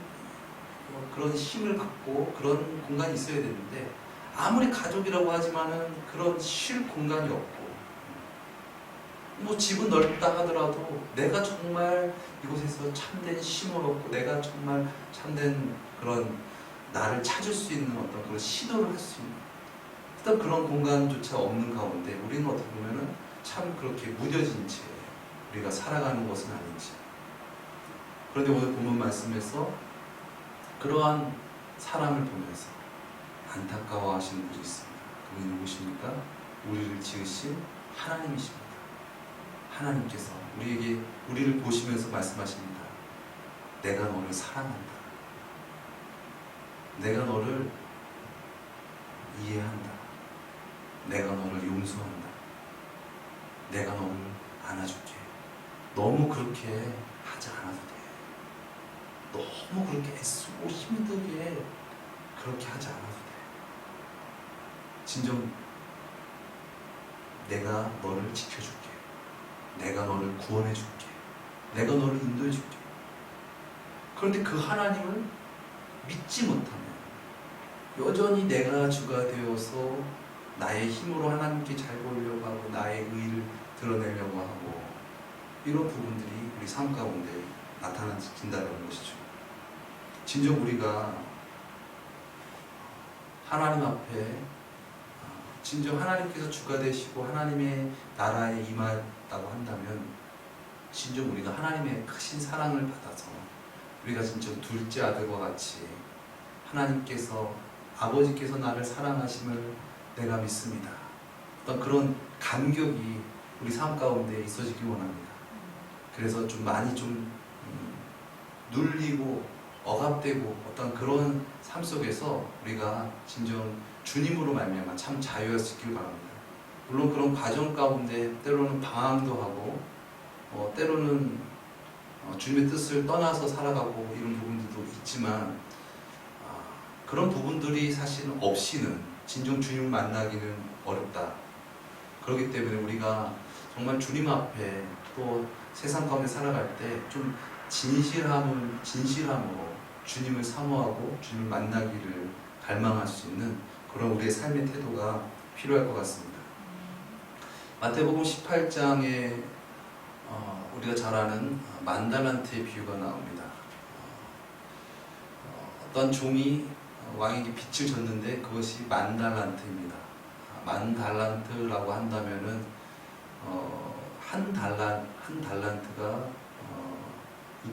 그런 힘을 갖고 그런 공간이 있어야 되는데 아무리 가족이라고 하지만은 그런 쉴 공간이 없고 뭐 집은 넓다 하더라도 내가 정말 이곳에서 참된 쉼을 얻고 내가 정말 참된 그런 나를 찾을 수 있는 어떤 그런 시도를 할 수 있는 어떤 그런 공간조차 없는 가운데 우리는 어떻게 보면은 참 그렇게 무뎌진 채 우리가 살아가는 것은 아닌지. 그런데 오늘 본문 말씀에서 그러한 사람을 보면서 안타까워하시는 분이 있습니다. 그분이 누구십니까? 우리를 지으신 하나님이십니다. 하나님께서 우리를 보시면서 말씀하십니다. 내가 너를 사랑한다. 내가 너를 이해한다. 내가 너를 용서한다. 내가 너를 안아줄게. 너무 그렇게 하지 않아도 돼. 너무 그렇게 애쓰고 힘들게 그렇게 하지 않아도 돼. 진정 내가 너를 지켜줄게. 내가 너를 구원해줄게. 내가 너를 인도해줄게. 그런데 그 하나님을 믿지 못하면 여전히 내가 주가 되어서 나의 힘으로 하나님께 잘 보이려고 하고 나의 의를 드러내려고 하고 이런 부분들이 우리 삶 가운데 나타나진다는 것이죠. 진정 우리가 하나님 앞에 진정 하나님께서 주가 되시고 하나님의 나라에 임하다고 한다면 진정 우리가 하나님의 크신 사랑을 받아서 우리가 진정 둘째 아들과 같이 하나님께서 아버지께서 나를 사랑하심을 내가 믿습니다. 어떤 그런 감격이 우리 삶 가운데 있어지기 원합니다. 그래서 좀 많이 좀 눌리고 억압되고 어떤 그런 삶 속에서 우리가 진정 주님으로 말미암아 참 자유하시길 바랍니다. 물론 그런 과정 가운데 때로는 방황도 하고 때로는 주님의 뜻을 떠나서 살아가고 이런 부분들도 있지만 그런 부분들이 사실 없이는 진정 주님을 만나기는 어렵다. 그렇기 때문에 우리가 정말 주님 앞에 또 세상 가운데 살아갈 때 좀 진실함으로 주님을 사모하고 주님을 만나기를 갈망할 수 있는 그런 우리의 삶의 태도가 필요할 것 같습니다. 마태복음 18장에 우리가 잘 아는 만달란트의 비유가 나옵니다. 어떤 종이 왕에게 빚을 졌는데 그것이 만달란트입니다. 만달란트라고 한다면은 한 달란트가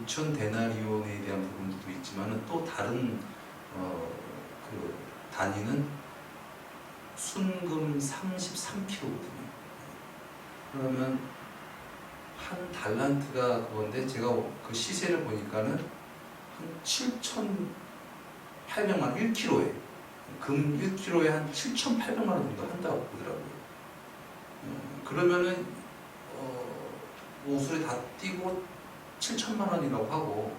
6천 데나리온에 대한 부분도 있지만은 또 다른 그 단위는 순금 33kg거든요. 그러면 한 달란트가 그건데 제가 그 시세를 보니까는 한 7,800만 원, 1kg에 금 1kg에 한 7,800만 원 정도 한다고 보더라고요. 그러면은 옷을 다 띄고 7천만 원이라고 하고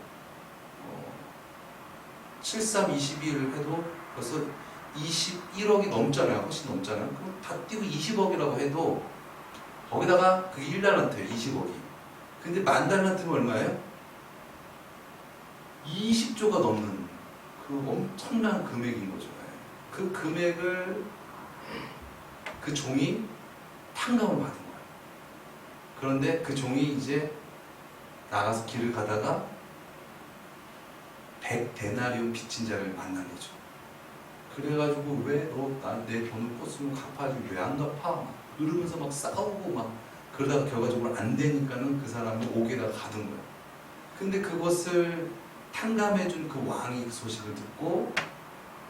7322를 해도 벌써 21억이 넘잖아요. 훨씬 넘잖아요. 그럼 다 띄고 20억이라고 해도 거기다가 그게 1달란트예요. 20억이. 근데 만달란트는 얼마예요? 20조가 넘는 그 엄청난 금액인 거죠. 그 금액을 그 종이 탕감을 받은 거예요. 그런데 그 종이 이제 나가서 길을 가다가 100데나리온 빚진 자를 만난 거죠. 그래가지고 왜 너 내 돈을 꿨으면 갚아야지 왜 안 갚아? 이러면서 막 싸우고 막 그러다가 결과적으로 안 되니까는 그 사람을 옥에다가 가둔 거예요. 근데 그것을 탕감해준 그 왕이 그 소식을 듣고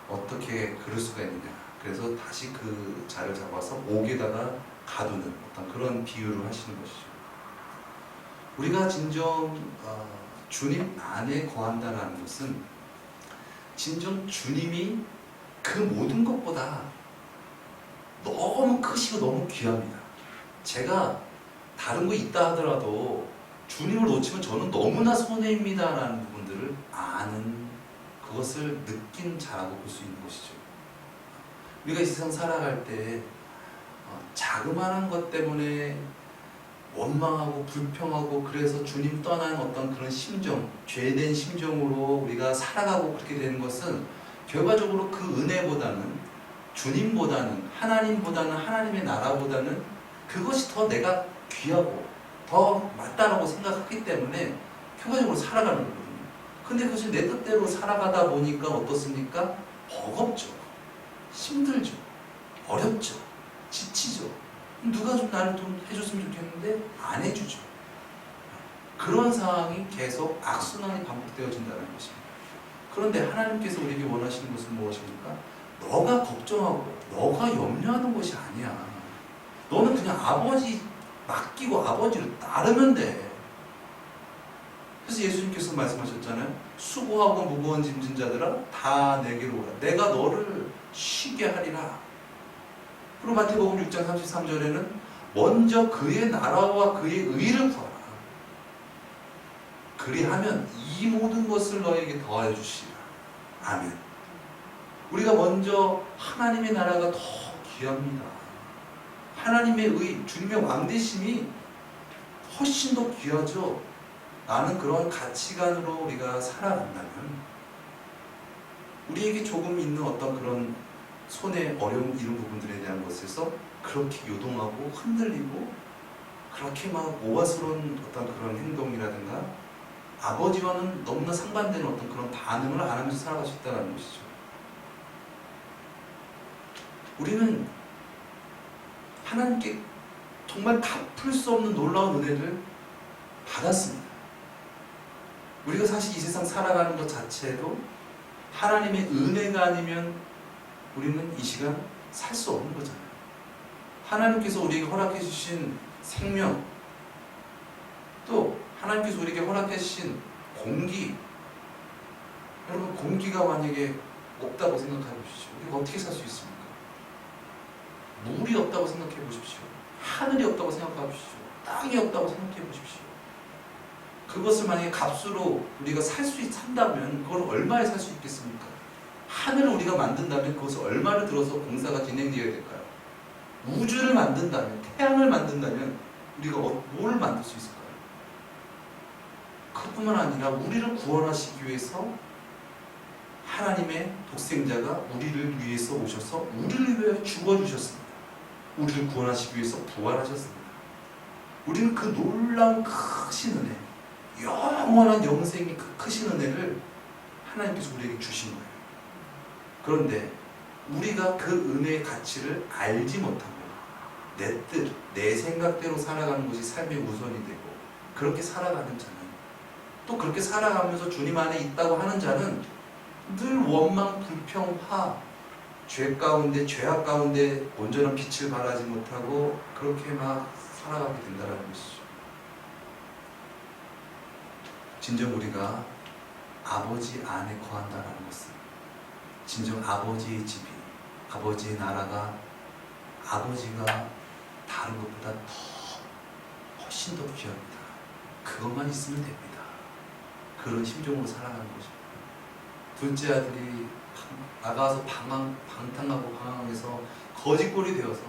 어떻게 그럴 수가 있느냐. 그래서 다시 그 자를 잡아서 옥에다가 가두는 어떤 그런 비유를 하시는 것이죠. 우리가 진정 주님 안에 거한다는 것은 진정 주님이 그 모든 것보다 너무 크시고 너무 귀합니다. 제가 다른 거 있다 하더라도 주님을 놓치면 저는 너무나 손해입니다 라는 부분들을 아는 그것을 느낀 자라고 볼 수 있는 것이죠. 우리가 이 세상 살아갈 때 자그마한 것 때문에 원망하고 불평하고 그래서 주님 떠난 어떤 그런 심정, 죄된 심정으로 우리가 살아가고 그렇게 되는 것은 결과적으로 그 은혜보다는 주님보다는 하나님보다는 하나님의 나라보다는 그것이 더 내가 귀하고 더 맞다라고 생각했기 때문에 결과적으로 살아가는 거거든요. 근데 그것이 내 뜻대로 살아가다 보니까 어떻습니까? 버겁죠. 힘들죠. 어렵죠. 지치죠. 누가 좀 나를 좀 해줬으면 좋겠는데 안 해주죠. 그런 상황이 계속 악순환이 반복되어진다는 것입니다. 그런데 하나님께서 우리에게 원하시는 것은 무엇입니까? 너가 걱정하고 너가 염려하는 것이 아니야. 너는 그냥 아버지 맡기고 아버지를 따르면 돼. 그래서 예수님께서 말씀하셨잖아요. 수고하고 무거운 짐진 자들아 다 내게로 오라. 내가 너를 쉬게 하리라. 그리고 마태복음 6장 33절에는 먼저 그의 나라와 그의 의를 구하라. 그리하면 이 모든 것을 너에게 더하여 주시리라. 아멘. 우리가 먼저 하나님의 나라가 더 귀합니다. 하나님의 의, 주님의 왕되심이 훨씬 더 귀하죠. 나는 그런 가치관으로 우리가 살아간다면 우리에게 조금 있는 어떤 그런 손에 어려움 이런 부분들에 대한 것에서 그렇게 요동하고 흔들리고 그렇게 막 오화스러운 어떤 그런 행동이라든가 아버지와는 너무나 상반되는 어떤 그런 반응을 안 하면서 살아갈 수 있다는 것이죠. 우리는 하나님께 정말 갚을 수 없는 놀라운 은혜를 받았습니다. 우리가 사실 이 세상 살아가는 것 자체도 하나님의 은혜가 아니면 우리는 이 시간 살 수 없는 거잖아요. 하나님께서 우리에게 허락해 주신 생명, 또 하나님께서 우리에게 허락해 주신 공기, 여러분 공기가 만약에 없다고 생각해 보십시오. 우리가 어떻게 살 수 있습니까? 물이 없다고 생각해 보십시오. 하늘이 없다고 생각해 보십시오. 땅이 없다고 생각해 보십시오. 그것을 만약에 값으로 우리가 산다면 그걸 얼마에 살 수 있겠습니까? 하늘을 우리가 만든다면 그것을 얼마를 들어서 공사가 진행되어야 될까요? 우주를 만든다면, 태양을 만든다면 우리가 뭘 만들 수 있을까요? 그뿐만 아니라 우리를 구원하시기 위해서 하나님의 독생자가 우리를 위해서 오셔서 우리를 위해 죽어주셨습니다. 우리를 구원하시기 위해서 부활하셨습니다. 우리는 그 놀라운 크신 은혜, 영원한 영생의 그 크신 은혜를 하나님께서 우리에게 주신 거예요. 그런데 우리가 그 은혜의 가치를 알지 못하고 내 뜻, 내 생각대로 살아가는 것이 삶의 우선이 되고 그렇게 살아가는 자는, 또 그렇게 살아가면서 주님 안에 있다고 하는 자는 늘 원망, 불평, 화, 죄 가운데, 죄악 가운데 온전한 빛을 발하지 못하고 그렇게 막 살아가게 된다는 것이죠. 진정 우리가 아버지 안에 거한다는 것은 진정 아버지의 집이, 아버지의 나라가 아버지가 다른 것보다 훨씬 더 귀합니다. 그것만 있으면 됩니다. 그런 심정으로 살아가는 거죠. 둘째 아들이 나가서 방탕하고 방황해서 거짓골이 되어서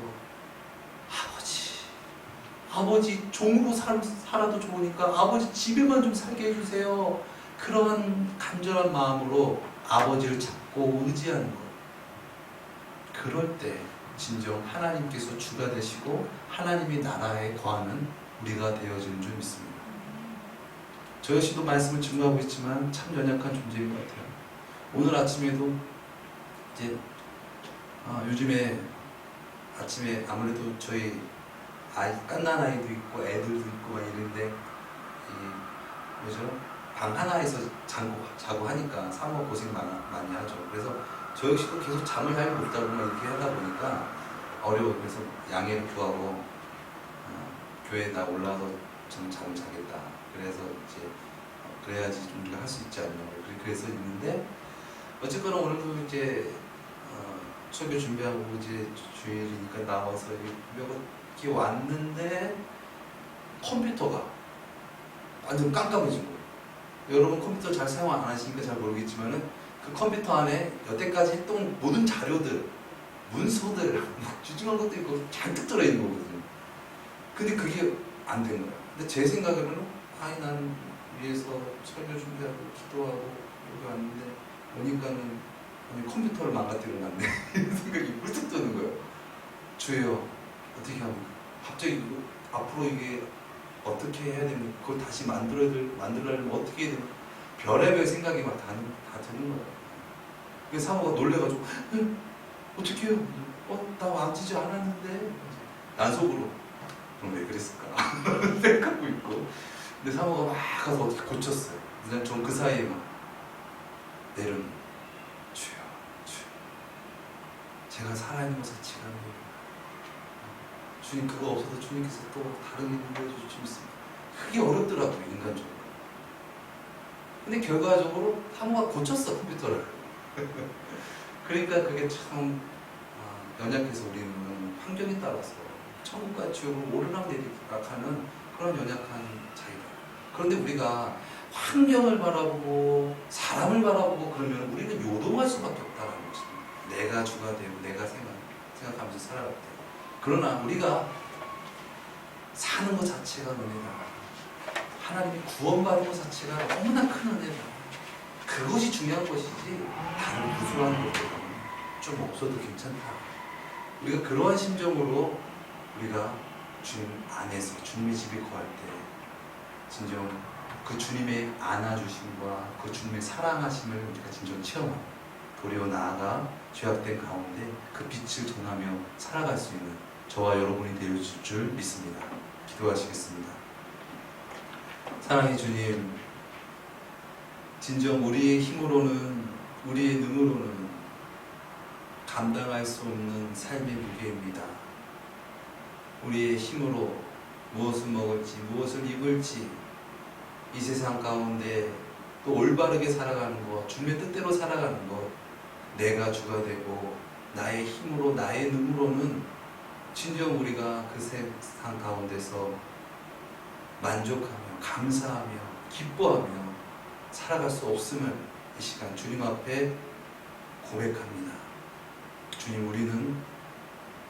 아버지 종으로 살아도 좋으니까 아버지 집에만 좀 살게 해주세요. 그런 간절한 마음으로 아버지를 잡고 의지하는 것. 그럴 때 진정 하나님께서 주가 되시고 하나님의 나라에 거하는 우리가 되어지는 줄 믿습니다. 저 역시도 말씀을 증거하고 있지만 참 연약한 존재인 것 같아요. 오늘 아침에도 이제 요즘에 아침에 아무래도 저희 깐난 아이도 있고 애들도 있고 막 이런데 방 하나에서 자고 하니까 사모가 고생 많이 하죠. 그래서 저 역시도 계속 잠을 잘 못 자고 막 이렇게 하다 보니까 어려워. 그래서 양해를 구하고 교회에 나 올라와서 저는 잠을 자겠다. 그래서 이제 그래야지 좀 우리가 할 수 있지 않나. 그래서 있는데 어쨌거나 오늘도 이제 설교 준비하고 이제 주일이니까 나와서 이렇게 왔는데 컴퓨터가 완전 깜깜해진 거예요. 여러분 컴퓨터 잘 사용 안 하시니까 잘 모르겠지만은 그 컴퓨터 안에 여태까지 했던 모든 자료들, 문서들, 주중한 것도 있고 잔뜩 들어있는 거거든요. 근데 그게 안 된 거예요. 근데 제 생각에는 난 위에서 설교 준비하고 기도하고 여기 왔는데 오니까는 컴퓨터를 망가뜨려 놨네. 이런 생각이 물뚝 드는 거예요. 주여 어떻게 합니까? 갑자기 앞으로 이게 어떻게 해야 되는, 그걸 다시 만들려면 어떻게 해야 되나? 별의별 생각이 막 다 드는 거예요. 그래서 사모가 놀래가지고 어떻게 해요? 나 만지지 않았는데. 난 속으로 그럼 왜 그랬을까? 생각하고 있고. 근데 사모가 막 가서 어떻게 고쳤어요. 그냥 전 그 사이에 막 내려놓는, 주여 제가 살아있는 것을 지갑니다. 주님 그거 없어도 주님께서 또 다른 일을 보여주실 수 있습니다. 그게 어렵더라고요, 인간적으로. 근데 결과적으로 사모가 고쳤어, 컴퓨터를. 그러니까 그게 참 연약해서 우리는 환경에 따라서 천국과 지옥을 오르락내리락하는 그런 연약한 자이다. 그런데 우리가 환경을 바라보고 사람을 바라보고 그러면 우리는 요동할 수밖에 없다는 것입니다. 내가 주가 되고 내가 생각하면서 살아갈 때. 그러나 우리가 사는 것 자체가 은혜다. 하나님이 구원받은 것 자체가 너무나 큰 은혜다. 그것이 중요한 것이지 다른 부수한 것들은 좀 없어도 괜찮다. 우리가 그러한 심정으로 우리가 주님 안에서 주님의 집에 거할 때 진정 그 주님의 안아주심과 그 주님의 사랑하심을 우리가 진정 체험하고 도리어 나아가 죄악된 가운데 그 빛을 전하며 살아갈 수 있는 저와 여러분이 되어줄 줄 믿습니다. 기도하시겠습니다. 사랑의 주님, 진정 우리의 힘으로는 우리의 능으로는 감당할 수 없는 삶의 무게입니다. 우리의 힘으로 무엇을 먹을지 무엇을 입을지 이 세상 가운데 또 올바르게 살아가는 것, 주님의 뜻대로 살아가는 것, 내가 주가 되고 나의 힘으로 나의 능으로는 진정 우리가 그 세상 가운데서 만족하며 감사하며 기뻐하며 살아갈 수 없음을 이 시간 주님 앞에 고백합니다. 주님, 우리는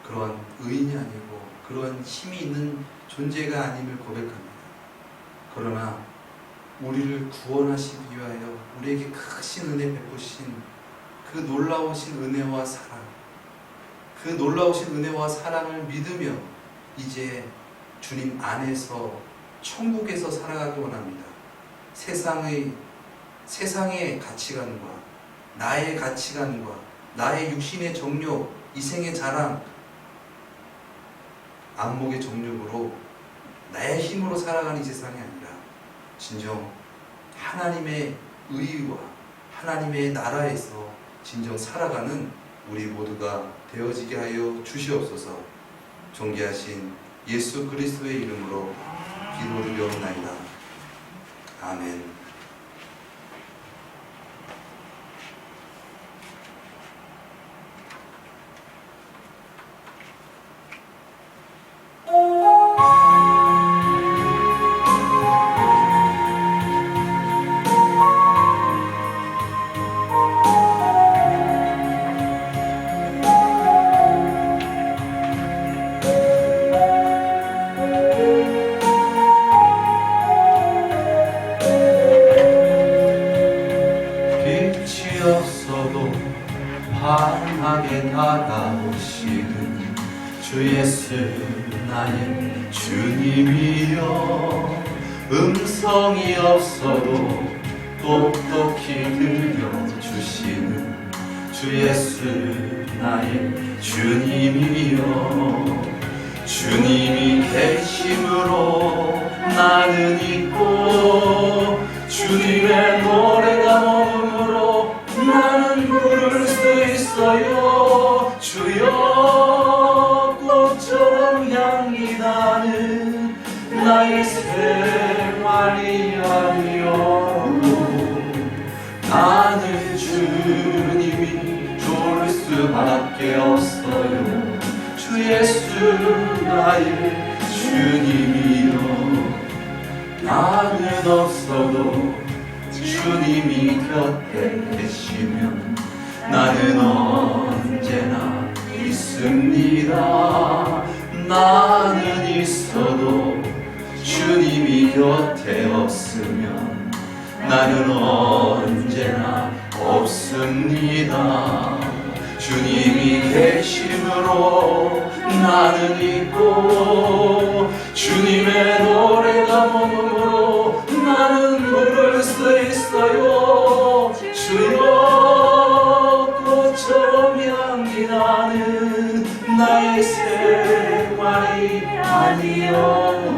그러한 의인이 아니고 그러한 힘이 있는 존재가 아님을 고백합니다. 그러나 우리를 구원하시기 위하여 우리에게 크신 은혜 베푸신 그 놀라우신 은혜와 사랑, 그 놀라우신 은혜와 사랑을 믿으며 이제 주님 안에서 천국에서 살아가기 원합니다. 세상의 가치관과 나의 가치관과 나의 육신의 정욕, 이생의 자랑, 안목의 정욕으로 나의 힘으로 살아가는 이 세상이 아니라 진정 하나님의 의와 하나님의 나라에서 진정 살아가는 우리 모두가 되어지게 하여 주시옵소서. 존귀하신 예수 그리스도의 이름으로 기도드려옵나이다. 아멘. 환하게 다가오시는 주 예수 나의 주님이여, 음성이 없어도 똑똑히 들려주시는 주 예수 나의 주님이여, 주님이 계심으로 나는 있고 주님의 노래가 머금으로 나는 부를 수 있어요. 주여, 꽃처럼 향기 나는 나의 생활이 아니어도 나는 주님이 좋을 수밖에 없어요. 주 예수 나의 주님이여, 나는 없어도 주님이 곁에 계시면 나는 언제나 있습니다. 나는 있어도 주님이 곁에 없으면 나는 언제나 없습니다. 주님이 계심으로 나는 있고 주님의 노래가 머금으로 나는 부를 수 있어요. 주여, 꽃처럼 향기 나는 나의 생활이 아니요,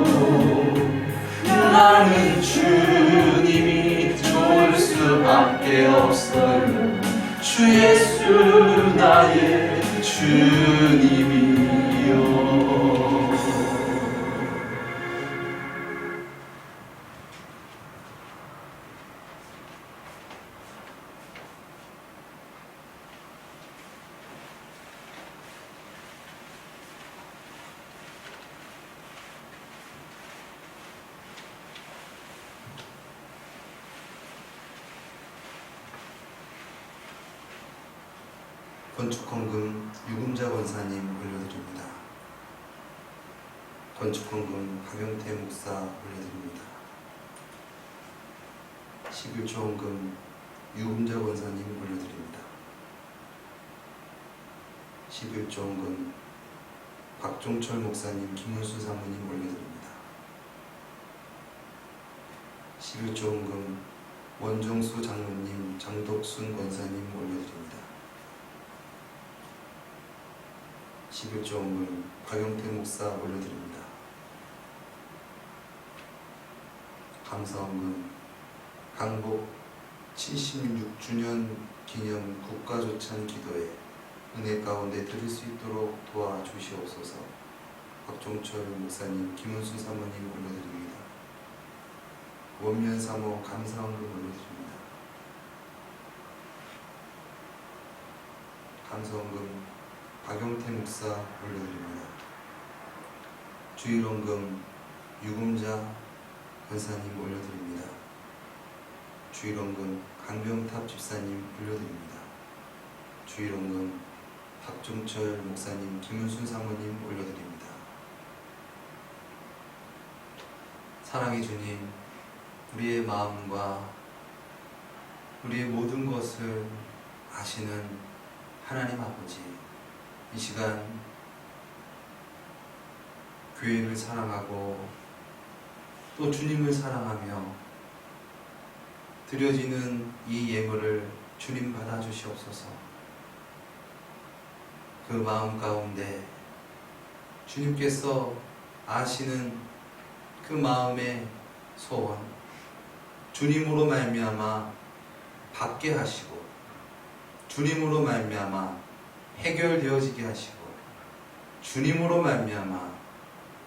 나는 주님이 좋을 수밖에 없어요. 주 예수 나의 주님이요. 건축헌금 유금자 권사님 올려드립니다. 건축헌금 박영태 목사 올려드립니다. 11조 헌금 유금자 권사님 올려드립니다. 11조 헌금 박종철 목사님, 김은수 사모님 올려드립니다. 11조 헌금 원정수 장로님, 장덕순 권사님 올려드립니다. 11조 헌금 박영태 목사 올려드립니다. 감사헌금 강복 76주년 기념 국가조찬 기도에 은혜 가운데 드릴 수 있도록 도와주시옵소서. 박종철 목사님, 김은수 사모님 올려드립니다. 원면 사모 감사헌금 올려드립니다. 감사헌금 박영태 목사 올려드립니다. 주일헌금 유금자 권사님 올려드립니다. 주일헌금 강병탑 집사님 올려드립니다. 주일헌금 박종철 목사님, 김은순 사모님 올려드립니다. 사랑의 주님, 우리의 마음과 우리의 모든 것을 아시는 하나님 아버지, 이 시간 교회를 사랑하고 또 주님을 사랑하며 드려지는 이 예물을 주님 받아주시옵소서. 그 마음 가운데 주님께서 아시는 그 마음의 소원, 주님으로 말미암아 받게 하시고 주님으로 말미암아 해결되어지게 하시고 주님으로 말미암아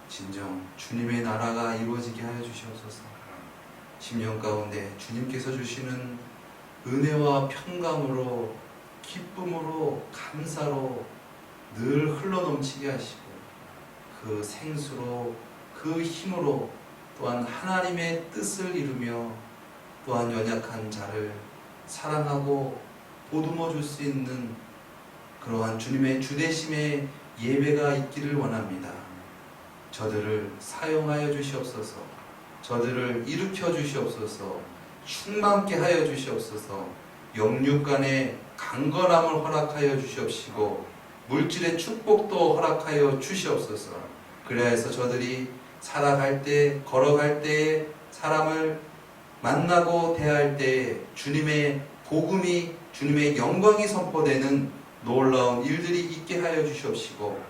진정 주님의 나라가 이루어지게 하여 주시옵소서. 10년 가운데 주님께서 주시는 은혜와 평강으로 기쁨으로 감사로 늘 흘러넘치게 하시고 그 생수로 그 힘으로 또한 하나님의 뜻을 이루며 또한 연약한 자를 사랑하고 보듬어 줄 수 있는 그러한 주님의 주대심의 예배가 있기를 원합니다. 저들을 사용하여 주시옵소서. 저들을 일으켜 주시옵소서. 충만케 하여 주시옵소서. 영육 간의 강건함을 허락하여 주시옵시고 물질의 축복도 허락하여 주시옵소서. 그래서 저들이 살아갈 때, 걸어갈 때, 사람을 만나고 대할 때 주님의 복음이, 주님의 영광이 선포되는 놀라운 일들이 있게 하여 주시옵시고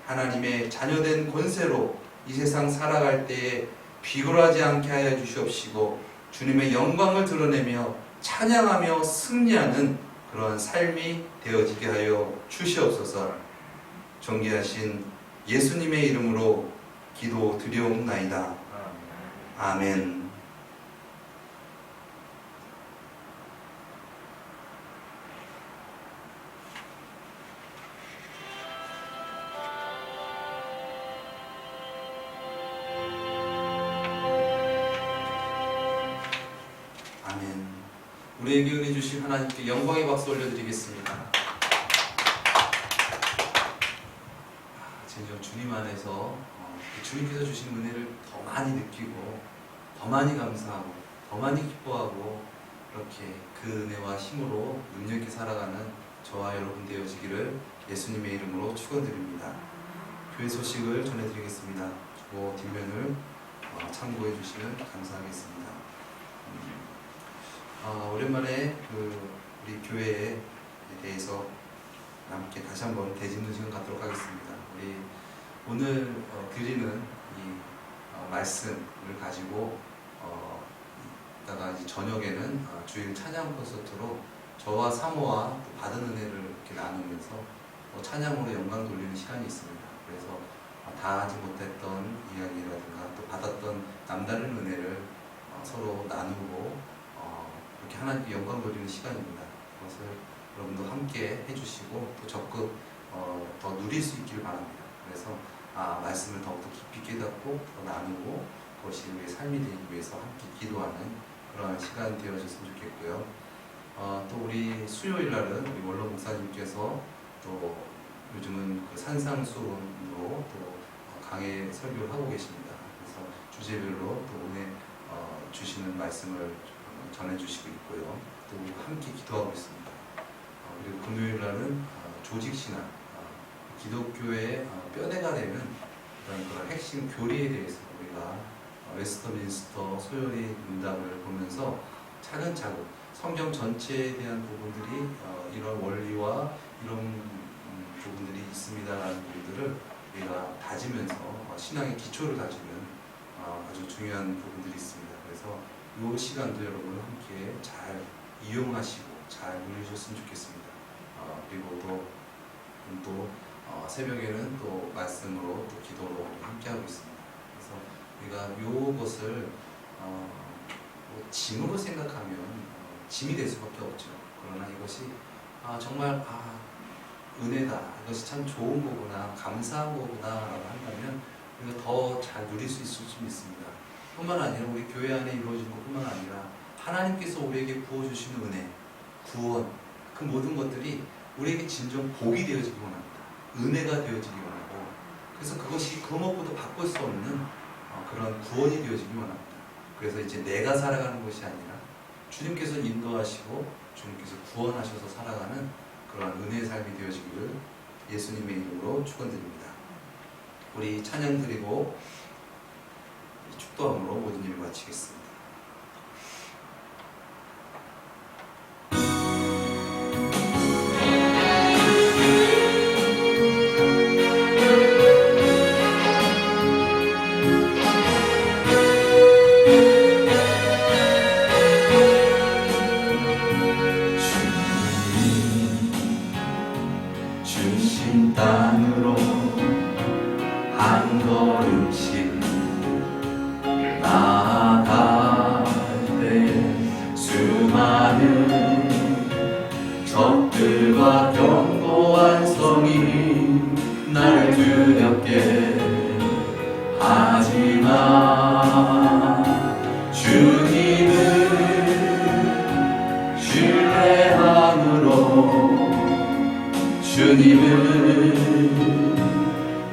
하나님의 자녀된 권세로 이 세상 살아갈 때에 비굴하지 않게 하여 주시옵시고 주님의 영광을 드러내며 찬양하며 승리하는 그러한 삶이 되어지게 하여 주시옵소서. 존귀하신 예수님의 이름으로 기도 드리옵나이다. 아멘. 우리에게 은혜 주신 하나님께 영광의 박수 올려드리겠습니다. 진정 주님 안에서 주님께서 주신 은혜를 더 많이 느끼고 더 많이 감사하고 더 많이 기뻐하고 이렇게 그 은혜와 힘으로 능력있게 살아가는 저와 여러분 되어지기를 예수님의 이름으로 축원드립니다. 교회 소식을 전해드리겠습니다. 주보 뒷면을 참고해 주시면 감사하겠습니다. 오랜만에 우리 교회에 대해서 함께 다시 한번 되짚는 시간 갖도록 하겠습니다. 우리 오늘 드리는 이 말씀을 가지고 이따가 이제 저녁에는 주일 찬양 콘서트로 저와 사모와 또 받은 은혜를 이렇게 나누면서 찬양으로 영광 돌리는 시간이 있습니다. 그래서 다 하지 못했던 이야기라든가 또 받았던 남다른 은혜를 서로 나누고 이렇게 하나님께 영광 돌리는 시간입니다. 그것을 여러분도 함께 해주시고 또 적극 더 누릴 수 있기를 바랍니다. 그래서 말씀을 더욱더 깊이 깨닫고 더 나누고 그것이 우리의 삶이 되기 위해서 함께 기도하는 그러한 시간 되어졌으면 좋겠고요. 또 우리 수요일 날은 우리 원로 목사님께서 또 요즘은 그 산상수훈으로 또 강해 설교를 하고 계십니다. 그래서 주제별로 또 은혜 주시는 말씀을 전해주시고 있고요. 또 함께 기도하고 있습니다. 그리고 금요일 날은 조직신앙, 기독교의 뼈대가 되는 그런 핵심 교리에 대해서 우리가 웨스터민스터 소요리 문답을 보면서 차근차근 성경 전체에 대한 부분들이 이런 원리와 이런 부분들이 있습니다라는 부분들을 우리가 다지면서 신앙의 기초를 다지는 아주 중요한 부분들이 있습니다. 그래서 이 시간도 여러분 함께 잘 이용하시고 잘 누리셨으면 좋겠습니다. 그리고 또 새벽에는 또 말씀으로 또 기도로 함께하고 있습니다. 그래서 우리가 이것을 짐으로 생각하면 짐이 될 수밖에 없죠. 그러나 이것이 정말 은혜다, 이것이 참 좋은 거구나, 감사한 거구나 라고 한다면 우리가 더 잘 누릴 수 있을 수 있습니다. 뿐만 아니라 우리 교회 안에 이루어지는 것뿐만 아니라 하나님께서 우리에게 부어주시는 은혜, 구원, 그 모든 것들이 우리에게 진정 복이 되어지기 원합니다. 은혜가 되어지기 원하고, 그래서 그것이 그 무엇보다 바꿀 수 없는 그런 구원이 되어지기 원합니다. 그래서 이제 내가 살아가는 것이 아니라 주님께서 인도하시고 주님께서 구원하셔서 살아가는 그런 은혜의 삶이 되어지기를 예수님의 이름으로 축원드립니다. 우리 찬양 드리고 축도함으로 모든 일을 마치겠습니다. 주신 땅으로 한 걸음씩 나아갈 때 수많은 적들과 견고한 성이 나를 두렵게 하지만 주님을 신뢰함으로 주님을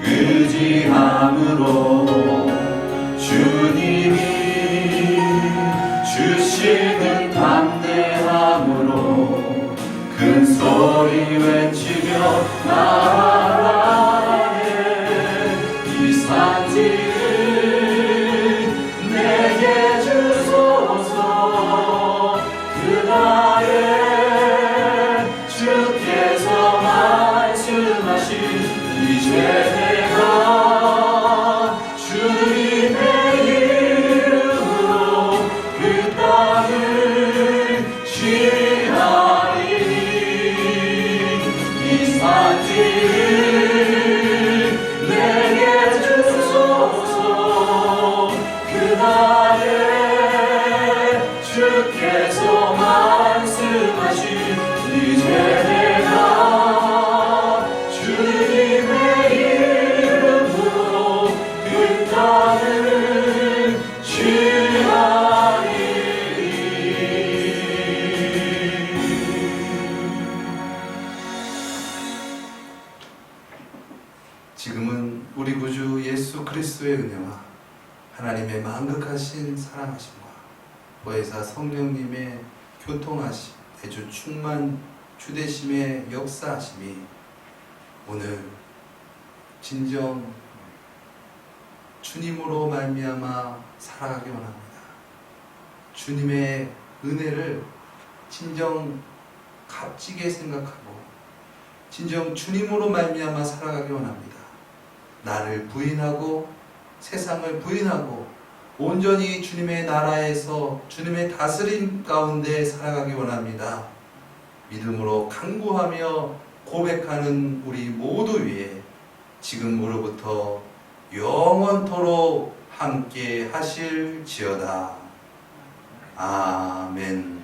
의지함으로 주님이 주시는 담대함으로 큰 소리 외치며 나아가네. 이 산지를 내게 주소서. 그날에 주께서 말씀하신 이제 내가 주님의 이름으로 그 땅을 취하리니 이 산지를 내게 주소서. 그날에 주께서 말씀하신 이제 내가 주님의 이름으로 그 땅을 취하리니. 지금은 우리 구주 예수 그리스도의 은혜와 하나님의 만극하신 사랑하심과 보혜사 성령님의 교통하심, 대주 충만 주대심의 역사하심이 오늘 진정 주님으로 말미암아 살아가기 원합니다. 주님의 은혜를 진정 값지게 생각하고 진정 주님으로 말미암아 살아가기 원합니다. 나를 부인하고 세상을 부인하고 온전히 주님의 나라에서 주님의 다스림 가운데 살아가기 원합니다. 믿음으로 간구하며 고백하는 우리 모두 위에 지금으로부터 영원토록 함께 하실지어다. 아멘.